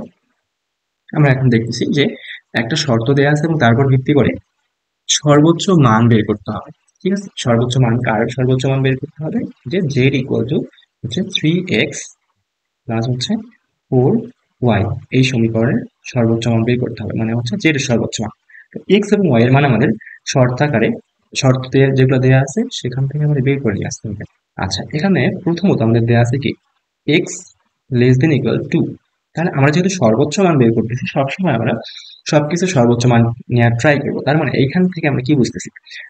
আমরা এখন দেখতেছি যে একটা শর্ত দেওয়া আছে এবং তারপর ভিত্তি করে সর্বোচ্চ মান বের করতে হবে, ঠিক আছে। সর্বোচ্চ মান, কার সর্বোচ্চ মান বের করতে হবে, যে জেড ইকুয়াল টু হচ্ছে 3x প্লাস হচ্ছে 4y, এই সমীকরণের সর্বোচ্চ মান বের করতে হবে, মানে হচ্ছে জেড এর সর্বোচ্চ মান। তো এক্স এবং ওয়াই এর মান আমাদের শর্তাকারে, শর্তে যেগুলো দেওয়া আছে সেখান থেকে আমাদের বের করে নিয়ে আসতে হবে। আচ্ছা, এখানে প্রথমত আমাদের দেওয়া আছে কি x less than equal two, তাহলে আমরা যেহেতু সর্বোচ্চ মান বের করতেছি, সবসময় আমরা সবকিছু সর্বোচ্চ মান নেওয়ার ট্রাই করবো, তার মানে এইখান থেকে আমরা কি বুঝতেছি,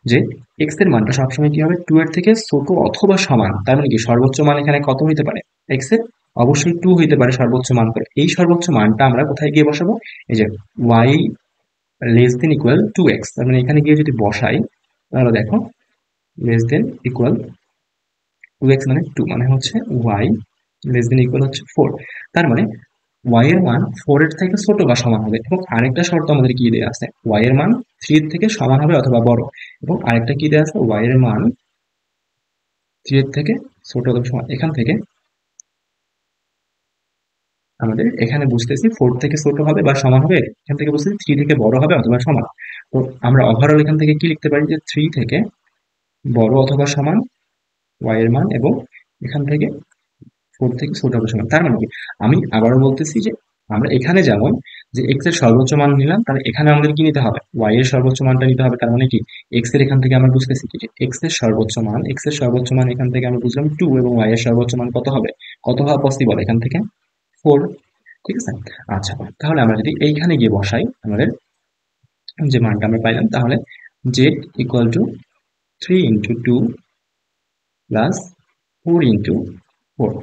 যে এক্স এর মানটা সবসময় কি হবে 2 এর থেকে ছোট অথবা সমান, তার মানে কি সর্বোচ্চ মান এখানে কত হইতে পারে, এক্স এর অবশ্যই 2 হইতে পারে সর্বোচ্চ মান করে, এই সর্বোচ্চ মানটা আমরা কোথায় গিয়ে বসাবো, এই যে y less than equal to x, তার মানে এখানে গিয়ে যদি বসাই, তাহলে দেখো লেস দেন ইকুয়াল 2x মানে 2, মানে হচ্ছে y লেস দেন ইকুয়াল হচ্ছে 4, তার মানে y এর মান 4 এর থেকে ছোট বা সমান হবে, এবং আরেকটা শর্ত আমাদের কি দেওয়া আছে, y এর মান 3 এর থেকে সমান হবে অথবা বড়, এবং আরেকটা কি দেওয়া আছে, y এর মান 3 এর থেকে ছোট অথবা সমান। এখান থেকে আমাদের এখানে বুঝতেছি 4 থেকে ছোট হবে বা সমান হবে, এখান থেকে বুঝতেছি 3 থেকে বড় হবে অথবা সমান। তো আমরা ওভারঅল এখান থেকে কি লিখতে পারি যে 3 থেকে বড় অথবা সমান y এর মান, এবং এখান থেকে 4 থেকে ছোট হবে সমান। তার মানে কি, আমি আবারও বলতেছি যে আমরা এখানে যেমন যে x এর সর্বোচ্চ মান নিলাম, তাহলে এখানে আমাদের কি নিতে হবে, y এর সর্বোচ্চ মানটা নিতে হবে। তার মানে কি, x এর এখান থেকে আমরা বুঝতেছি কি যে x এর সর্বোচ্চ মান এখান থেকে আমরা বুঝলাম 2, এবং y এর সর্বোচ্চ মান কত হবে, কত হওয়া পসিবল এখান থেকে 4। ঠিক আছে। আচ্ছা, তাহলে আমরা যদি এইখানে গিয়ে বসাই আমাদের যে মানটা আমরা পাইলাম, তাহলে z equal to 3 into 2 plus 4 into 4।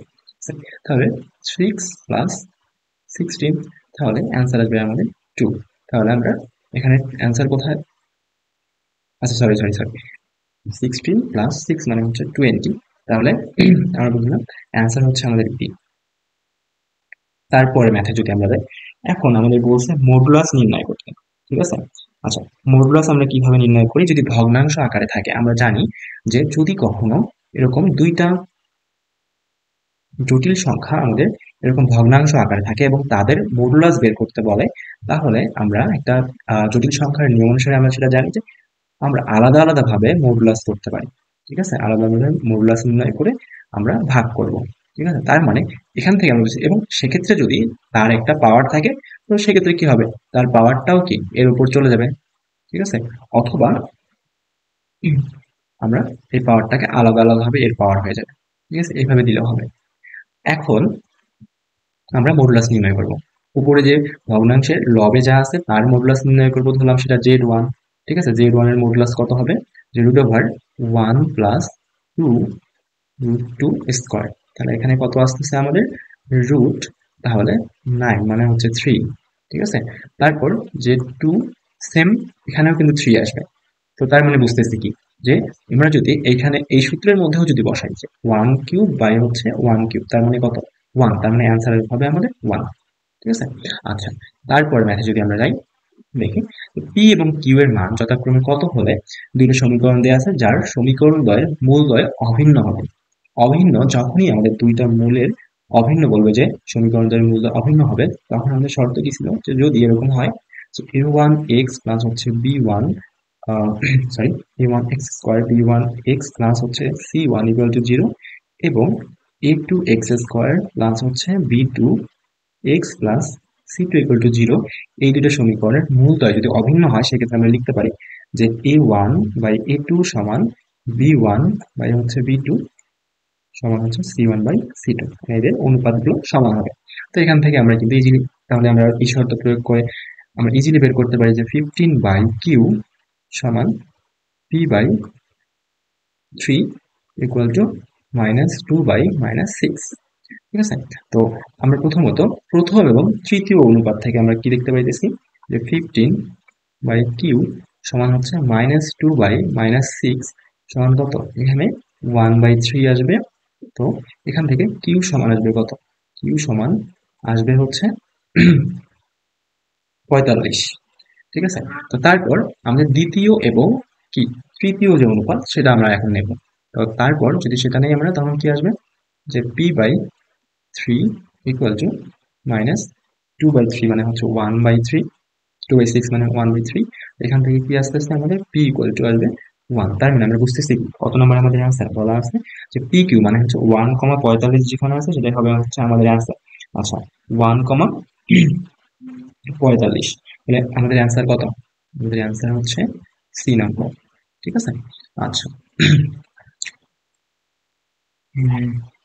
তাহলে 6 প্লাস 16, তাহলে অ্যান্সার আসবে আমাদের 2। তাহলে আমরা এখানে অ্যান্সার কোথায়, আচ্ছা সরি সরি সরি, 16 প্লাস 6 মানে হচ্ছে 20। তাহলে আমরা বুঝলাম অ্যান্সার হচ্ছে আমাদের বি। তারপরে ম্যাথে যদি আমরা যাই, এখন আমাদের বলছে মডুলাস নির্ণয় করতে। ঠিক আছে। আচ্ছা, মডুলাস আমরা কিভাবে নির্ণয় করি, যদি ভগ্নাংশ আকারে থাকে আমরা জানি যে যদি কখনো এরকম দুইটা জটিল সংখ্যা আমাদের এরকম ভগ্নাংশ আকারে থাকে এবং তাদের মডুলাস বের করতে বলে, তাহলে আমরা একটা জটিল সংখ্যার নিয়ম অনুসারে আমরা সেটা জানি যে আমরা আলাদা আলাদা ভাবে মডুলাস করতে পারি। ঠিক আছে, আলাদাভাবে মডুলাস নির্ণয় করে আমরা ভাগ করব। ঠিক আছে, তার মানে এখান থেকে আমরা বুঝছি, এবং সেক্ষেত্রে যদি তার একটা পাওয়ার থাকে, তো সেক্ষেত্রে কি হবে, তার পাওয়ারটাও কি এর উপর চলে যাবে। ঠিক আছে, অথবা আমরা এই পাওয়ারটাকে আলাদা আলাদা ভাবে এর পাওয়ার হয়ে যাবে। ঠিক আছে, এইভাবে দিলেও হবে। এখন আমরা মডুলাস নির্ণয় করব। উপরে যে ভগ্নাংশের লবে যা আছে তার মডুলাস নির্ণয় করবো, ধরলাম সেটা z1। ঠিক আছে, z1 এর মডুলাস কত হবে, যে root over 1 plus 2 root 2 square. তাহলে এখানে কত আসতেছে আমাদের রুট, তাহলে 9 মানে হচ্ছে 3। ঠিক আছে, তারপর z2 সেম, এখানেও কিন্তু 3 আসবে। তো তার মানে বুঝতেছি কি, যে আমরা যদি এইখানে এই সূত্রের মধ্যেও যদি বসাই যে 1 কিউব বাই হচ্ছে 1 কিউব, তার মানে কত 1, তার মানে অ্যান্সার হবে আমাদের 1। ঠিক আছে। আচ্ছা, তারপর ম্যাথে যদি আমরা যাই, দেখি পি এবং কিউ এর মান যথাক্রমে কত হলে দুইটা সমীকরণ দেওয়া আছে যার সমীকরণ দ্বয়ের মূল দ্বয় অভিন্ন হবে। অভিন্ন যখনই আমাদের দুইটা মূলের অভিন্ন বলবে যে সমীকরণ দ্বয়ের মূল দ্বয় অভিন্ন হবে, তখন আমাদের শর্ত কি ছিল, যে যদি এরকম হয় যে এ ওয়ান এক্স প্লাস হচ্ছে b one, sorry, a one x square b one x plus হচ্ছে C one equal to zero, এবং a two x square plus হচ্ছে B two x plus c two equal to zero, এই দুটো সমীকরণের মূলদ্বয় যদি অভিন্ন হয়, সেক্ষেত্রে আমরা লিখতে পারি যে এ ওয়ান বাই এ টু সমান বি ওয়ান বাই হচ্ছে বি টু সমান হচ্ছে C one by C two, এদের অনুপাতগুলো সমান হবে। তো এখান থেকে আমরা কিন্তু ইজিলি, তাহলে আমরা এই শর্ত প্রয়োগ করে আমরা ইজিলি বের করতে পারি যে 15 বাই কিউ সমান P by 3 equal to minus 2 by minus 6। ঠিক আছে। তো আমরা প্রথমত প্রথম এবং তৃতীয় অনুপাত থেকে আমরা কি দেখতে পাইতেছি, যে 15 বাই কিউ সমান হচ্ছে মাইনাস 2 বাই মাইনাস 6 সমান কত, এখানে 1 বাই 3 আসবে। তো এখান থেকে কিউ সমান আসবে কত, কিউ সমান আসবে হচ্ছে 45। ঠিক আছে। তো তারপর আমাদের দ্বিতীয় এবং কি তৃতীয় যে অনুপাত সেটা আমরা এখন নেব। তো তারপর যদি সেটা নেই আমরা, তখন কি আসবে, যে P by 3 equal to minus 2 by 3 মানে হচ্ছে 1 বাই 3, 2 বাই 6 মানে 1 বাই 3। এখান থেকে কি আসতেছে আমাদের পি ইকুয়াল টু আসবে 1। তার মানে আমরা বুঝতেছি কত নম্বর আমাদের অ্যান্সার বলা আছে, যে পি কিউ মানে হচ্ছে 1, 45 যেখানে আছে সেটাই হবে হচ্ছে আমাদের অ্যান্সার। আচ্ছা, 1, 45, তাহলে আমাদের অ্যান্সার কত, আমাদের অ্যান্সার হচ্ছে সি নাম্বার। ঠিক আছে। আচ্ছা,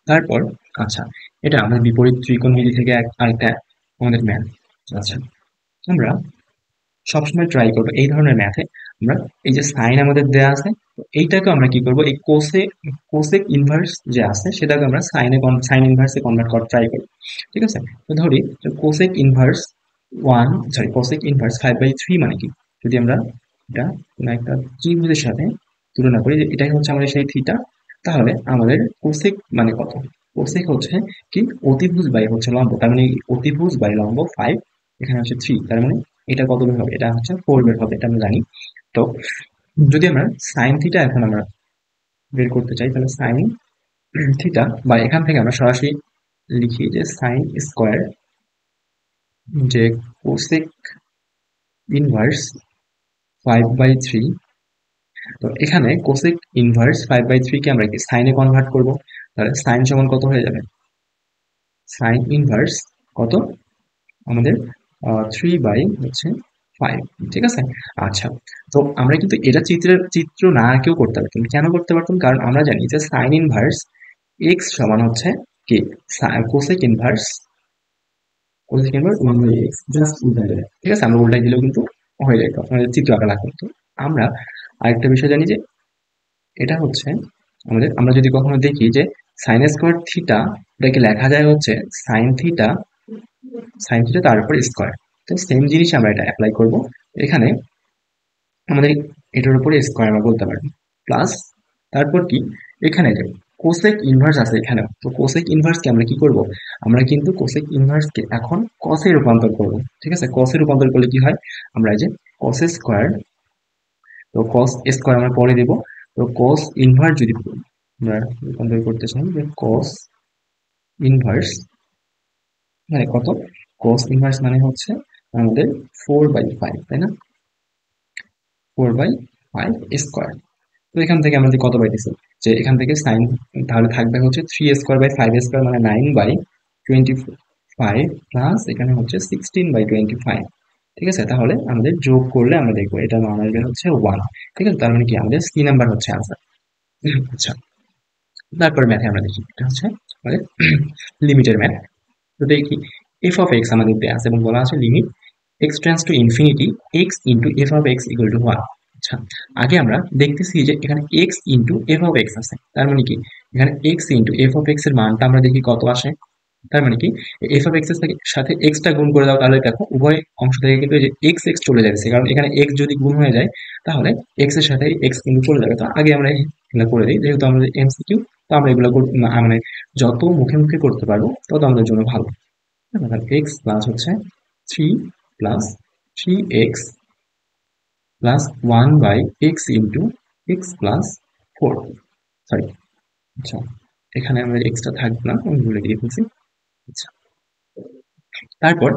তারপর আচ্ছা, এটা আমাদের বিপরীত ত্রিকোণমিতি থেকে আরেকটা আমাদের ম্যাথ। আচ্ছা, আমরা সবসময় ট্রাই করবো এই ধরনের ম্যাথে, আমরা এই যে সাইন আমাদের দেয়া আছে, তো এইটাকে আমরা কি করব, এই কোসেক ইনভার্স যে আছে সেটাকে আমরা সাইন ইনভার্সে কনভার্ট করার ট্রাই করি। ঠিক আছে। তো ধরি cosec inverse 1, sorry cosec inverse 5/3 মানে কি, যদি আমরা এটা কোনো একটা ত্রিভুজের সাথে তুলনা করি, যে এটাই হচ্ছে আমাদের সেই থিটা, তাহলে আমাদের কোসেক মানে কত, কোসেক হচ্ছে কি অতিভুজ বাই হচ্ছে লম্ব, তার মানে অতিভুজ বাই লম্ব 5, এখানে হচ্ছে 3, তার মানে এটা কত বের হবে, এটা হচ্ছে 4 বের হবে, এটা আমরা জানি। তো যদি আমরা সাইন থিটা এখন আমরা বের করতে চাই, তাহলে সাইন থিটা, বা এখান থেকে আমরা সরাসরি লিখি যে সাইন স্কোয়ার যে কোসেক ইনভার্স 5/3, তো এখানে কোসেক ইনভার্স 5/3 কে আমরা কি সাইনে কনভার্ট করব, তাহলে সাইন সমান কত হয়ে যাবে, সাইন ইনভার্স কত আমাদের 3/5, ঠিক আছে। আচ্ছা, তো আমরা কিন্তু এটা চিত্র না আঁকেও করতে পারতাম। কেন করতে পারতাম, কারণ আমরা জানি যে সাইন ইনভার্স এক্স সমান হচ্ছে কি cosec inverse, cosec inverse 1/x, just উল্টাই দিলে, ঠিক আছে, আমরা উল্টাই দিলেও কিন্তু হয়ে যেত, আমাদের চিত্র আঁকা লাগতো। তো আমরা আরেকটা বিষয় জানি যে এটা হচ্ছে আমাদের, আমরা যদি কখনো দেখি যে সাইন স্কোয়ার থিটা, এটাকে লেখা যায় হচ্ছে সাইন থিটা, সাইন থিটা তার উপর স্কোয়ার। তো সেম জিনিস আমরা এটা অ্যাপ্লাই করব এখানে, আমাদের এটার উপরে স্কোয়ার আমরা বলতে পারি, প্লাস তারপর কি এখানে যে কোসেক ইনভার্স আছে এখানে, তো কোসেক ইনভার্সকে আমরা কি করব, আমরা কিন্তু কোসেক ইনভার্সকে এখন কসে রূপান্তর করব, ঠিক আছে। কসে রূপান্তর করলে কি হয়, আমরা এই যে কস স্কোয়ার, তো কস স্কোয়ার আমরা পরে দেব, তো কস ইনভার্স যদি আমরা রূপান্তর করতে চাই, যে কস ইনভার্স মানে কত, কস ইনভার্স মানে হচ্ছে আমাদের 4/5, তাই না, 4/5 স্কোয়ার। তো এখান থেকে আমাদের কত পাইতেছি, যে এখান থেকে সাইন তাহলে থাকবে হচ্ছে 3 স্কোয়ার/5 স্কোয়ার মানে 9/25, প্লাস এখানে হচ্ছে 16/25, ঠিক আছে। তাহলে আমাদের যোগ করলে আমরা দেখবো এটা মান আসবে হচ্ছে 1, ঠিক আছে। তার মানে কি আমাদের সি নাম্বার হচ্ছে আনসার। আচ্ছা, তারপরে ম্যাথে আমরা দেখি, এটা হচ্ছে আমাদের লিমিটের ম্যাথ। তো দেখি এফ অফ এক্স আমাদের দেয়া আছে এবং বলা আছে limit x tends to infinity x into F of x equal to 1। আচ্ছা, আগে আমরা দেখতেছি যে এখানে x into F of x আছে, তার মানে কি এখানে x into F of x এর মানটা আমরা দেখি কত আসে, তার মানে কি এফ অফ এক্স এর সাথে এক্সটা গুণ করে দাও, তাহলে দেখো উভয় অংশ থেকে কিন্তু এই যে এক্স এক্স চলে যাচ্ছে, কারণ এখানে এক্স যদি গুণ হয়ে যায় তাহলে এক্স এর সাথে এক্স কিন্তু চলে যাবে। তো আগে আমরা এগুলো করে দিই, যেহেতু আমাদের এমসিকিউ, তো আমরা এগুলো মানে যত মুখে মুখে করতে পারবো তত আমাদের জন্য ভালো। এক্স প্লাস হচ্ছে 3 plus 3x plus 1/x into x plus 4, sorry, আচ্ছা এখানে আমাদের এক্সটা থাকবে না, আমি ভুলে গিয়ে ফেলছি। আচ্ছা, তারপর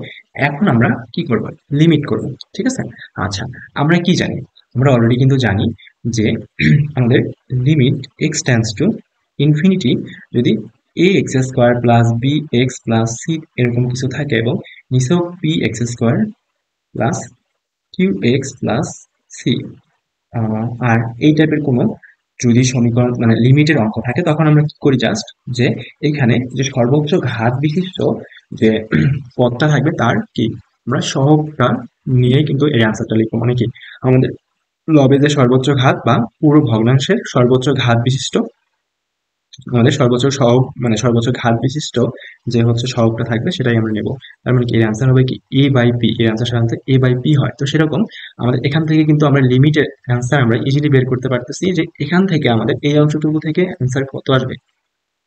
এখন আমরা কি করব, লিমিট করব, ঠিক আছে। আচ্ছা, আমরা কি জানি, আমরা অলরেডি কিন্তু জানি যে আমাদের limit x tends to infinity যদি a x square plus b x plus c এরকম কিছু থাকে এবং নিচেও p x square plus q x plus c, আর এই টাইপের কোনো যদি সমীকরণ মানে লিমিটের অঙ্ক থাকে, তখন আমরা কি করি জাস্ট যে এইখানে যে সর্বোচ্চ ঘাত বিশিষ্ট যে পদটা থাকবে তার কি আমরা সহগটা নিয়ে কিন্তু এই আনসারটা লিখবো, মানে কি আমাদের লবে যে সর্বোচ্চ ঘাত বা পুরো ভগ্নাংশের সর্বোচ্চ ঘাত বিশিষ্ট, আমাদের সর্বোচ্চ সহগ মানে সর্বোচ্চ ঘাত বিশিষ্ট যে হচ্ছে সহগটা থাকবে সেটাই আমরা নেব। তার মানে কি এর আনসার হবে কি এ বাই পি, এর আনসার সাধারণত এ বাই পি হয়। তো সেরকম আমাদের এখান থেকে কিন্তু আমরা লিমিটের অ্যান্সার আমরা ইজিলি বের করতে পারতেছি, যে এখান থেকে আমাদের এই অংশটুকু থেকে অ্যান্সার কত আসবে,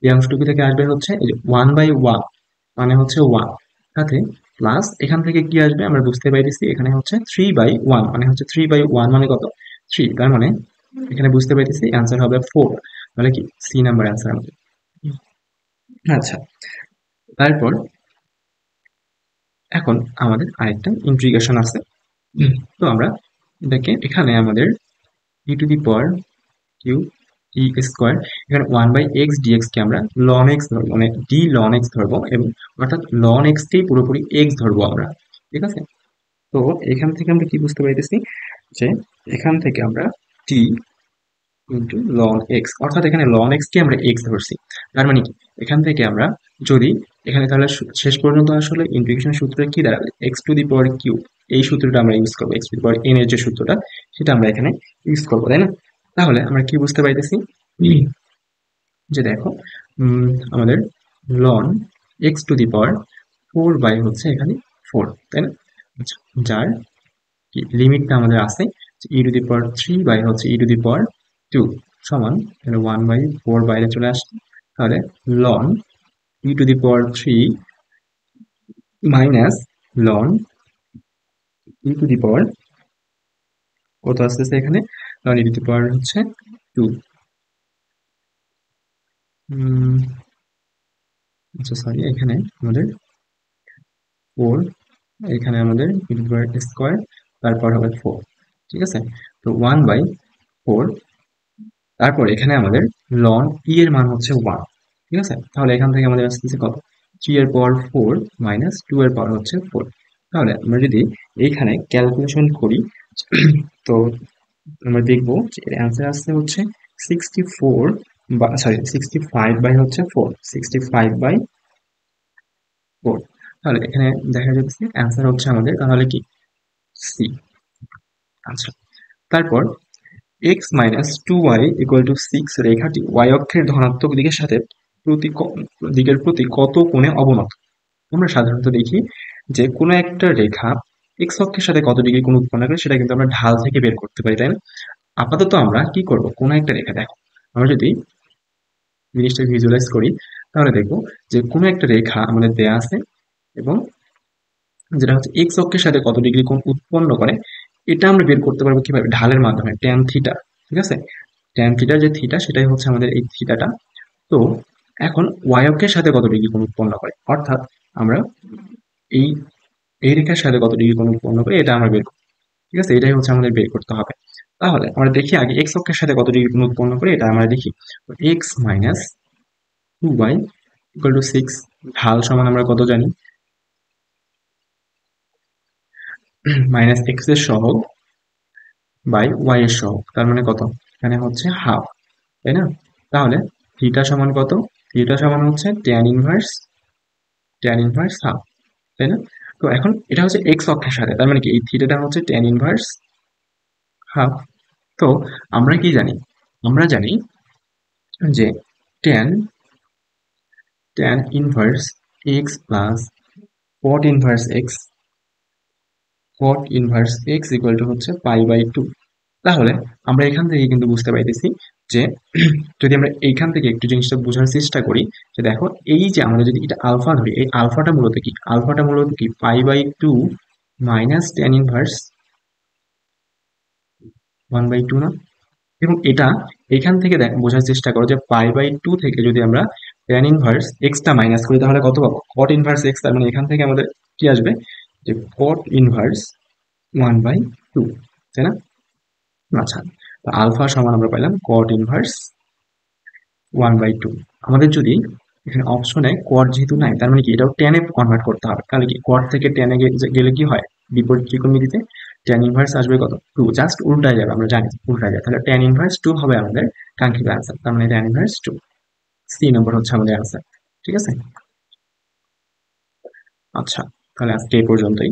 এই অংশটুকু থেকে আসবে হচ্ছে এই যে 1/1 মানে হচ্ছে 1, সাথে প্লাস এখান থেকে কি আসবে আমরা বুঝতে পাইতেছি, এখানে হচ্ছে 3/1 মানে হচ্ছে 3/1 মানে কত 3, তার মানে এখানে বুঝতে পাইতেছি অ্যান্সার হবে 4, তাহলে কি সি নাম্বার অ্যান্সার আমাদের। আচ্ছা, তারপর এখন আমাদের আরেকটা ইন্টিগ্রেশন আছে। তো আমরা এটাকে এখানে আমাদের e to the power q e square, এখানে 1/x dx কে আমরা লন এক্স ধরবো, মানে ডি লন এক্স ধরবো, এবং অর্থাৎ লন এক্স কেই পুরোপুরি এক্স ধরবো আমরা, ঠিক আছে। তো এখান থেকে আমরা কি বুঝতে পারতেছি যে এখান থেকে আমরা টি ইন্টু লন এক্স, অর্থাৎ এখানে লন এক্স কে আমরা এক্স ধরছি, তার মানে কি এখান থেকে আমরা যদি এখানে তাহলে শেষ পর্যন্ত আসলে ইন্টিগ্রেশন সূত্রটা কি দাঁড়াবে, x to the power q, এই সূত্রটা আমরা ইউজ করবো, x to the power n এর যে সূত্রটা সেটা আমরা এখানে ইউজ করবো, তাই না। তাহলে আমরা কি বুঝতে পাইতেছি যে দেখো আমাদের লন x to the power 4 by হচ্ছে এখানে 4, তাই না। আচ্ছা, যার লিমিটটা আমাদের আছে ই টু দি পাওয়ার 3 বাই হচ্ছে ই টু দি পাওয়ার 2 সমান, তাহলে 1/4 বাইরে চলে আসছে, তাহলে ln e to the power 3 minus ln e to the power কত আসতেছে এখানে, লন ই টু দি পাওয়ার হচ্ছে 2, আচ্ছা সরি এখানে আমাদের 4 এখানে আমাদের স্কোয়ার, তারপর হবে 4, ঠিক আছে। তো 1/4, তারপর এখানে আমাদের লন এর মান হচ্ছে 1, ঠিক আছে। তাহলে এখান থেকে আমাদের আসতেছে কত, 3 এর পাওয়ার 4 মাইনাস 2 এর পাওয়ার হচ্ছে 4। তাহলে আমরা যদি এইখানে ক্যালকুলেশন করি, তো আমরা দেখবো যে এর অ্যান্সার আসছে হচ্ছে 64, বা সরি 65/4, 65/4। তাহলে এখানে দেখা যাচ্ছে অ্যান্সার হচ্ছে আমাদের তাহলে কি সি। আচ্ছা, তারপর x minus 2y equal to 6 রেখাটি y অক্ষের ধনাত্মক দিকের সাথে দিকের প্রতি কত কোণে অবনত। আমরা সাধারণত দেখি যে কোনো একটা রেখা x অক্ষের সাথে কত ডিগ্রি কোণ উৎপন্ন করে সেটা কিন্তু আমরা ঢাল থেকে বের করতে পারি, তাই না? আপাতত আমরা কি করব, কোনো একটা রেখা দেখো, আমরা যদি জিনিসটা ভিজুয়ালাইজ করি তাহলে দেখবো যে কোনো একটা রেখা আমাদের দেয়া আছে, এবং যেটা হচ্ছে এক্স অক্ষের সাথে কত ডিগ্রি কোণ উৎপন্ন করে, এটা আমরা বের করতে পারবো কিভাবে, ঢালের মাধ্যমে, ট্যান থিটা, ঠিক আছে। ট্যান থিটার যে থিটা সেটাই হচ্ছে আমাদের এই থিটাটা। তো এখন ওয়াই অক্ষের সাথে কত ডিগ্রি কোণ উৎপন্ন করে, অর্থাৎ আমরা এই এই রেখার সাথে কত ডিগ্রি কোণ উৎপন্ন করে এটা আমরা বের করব, ঠিক আছে। এটাই হচ্ছে আমাদের বের করতে হবে। তাহলে আমরা দেখি আগে এক্স অক্ষের সাথে কত ডিগ্রি কোণ উৎপন্ন করে এটা আমরা দেখি। X minus 2y equal to 6, ঢাল সমান আমরা কত জানি, মাইনাস এক্স এর সহগ বাই ওয়াই এর সহগ, তার মানে কত, এখানে হচ্ছে হাফ, তাই না? তাহলে থিটা সমান কত, থিটা সমান হচ্ছে ট্যান ইনভার্স হাফ, তাই না? তো এখন এটা হচ্ছে এক্স অক্ষের সাথে, তার মানে কি এই থিটাটা হচ্ছে ট্যান ইনভার্স হাফ। তো আমরা কি জানি, আমরা জানি যে tan tan inverse x plus cot inverse x, caught inverse x equal to হচ্ছে পাই/2। তাহলে আমরা এখান থেকে কিন্তু বুঝতে পাইতেছি যে যদি আমরা এইখান থেকে একটু জিনিসটা বোঝার চেষ্টা করি, যে দেখো এই যে আমরা যদি এটা আলফা ধরি, এই আলফাটা মূলত কি, আলফাটা মূলত কি পাই/2 মাইনাস ট্যান ইনভার্স 1/2 না? এবং এটা এখান থেকে বোঝার চেষ্টা করো যে পাই/2 থেকে যদি আমরা ট্যান ইনভার্স এক্সটা মাইনাস করি তাহলে কত পাবো, কট ইনভার্স এক্স। তার মানে এখান থেকে আমাদের কি আসবে, যে কট ইনভার্স 1/2, তাই না? আচ্ছা, তো আলফা সমান আমরা পাইলাম কট ইনভার্স 1/2। আমাদের যদি এখানে অপশনে কট যেহেতু নাই, তার মানে কি এটাও টেনে কনভার্ট করতে হবে। তাহলে কি কট থেকে টেনে গেলে কি হয়, বিপরীত ত্রিকোণমিতিতে ট্যান ইনভার্স আসবে কত, 2, জাস্ট উল্টায় যাবে, আমরা জানি উল্টায় যায়। তাহলে ট্যান ইনভার্স 2 হবে আমাদের কাঙ্ক্ষিত অ্যান্সার, তার মানে ট্যান ইনভার্স 2, সি নম্বর হচ্ছে আমাদের অ্যান্সার, ঠিক আছে। আচ্ছা, তাহলে আজকে এই পর্যন্তই।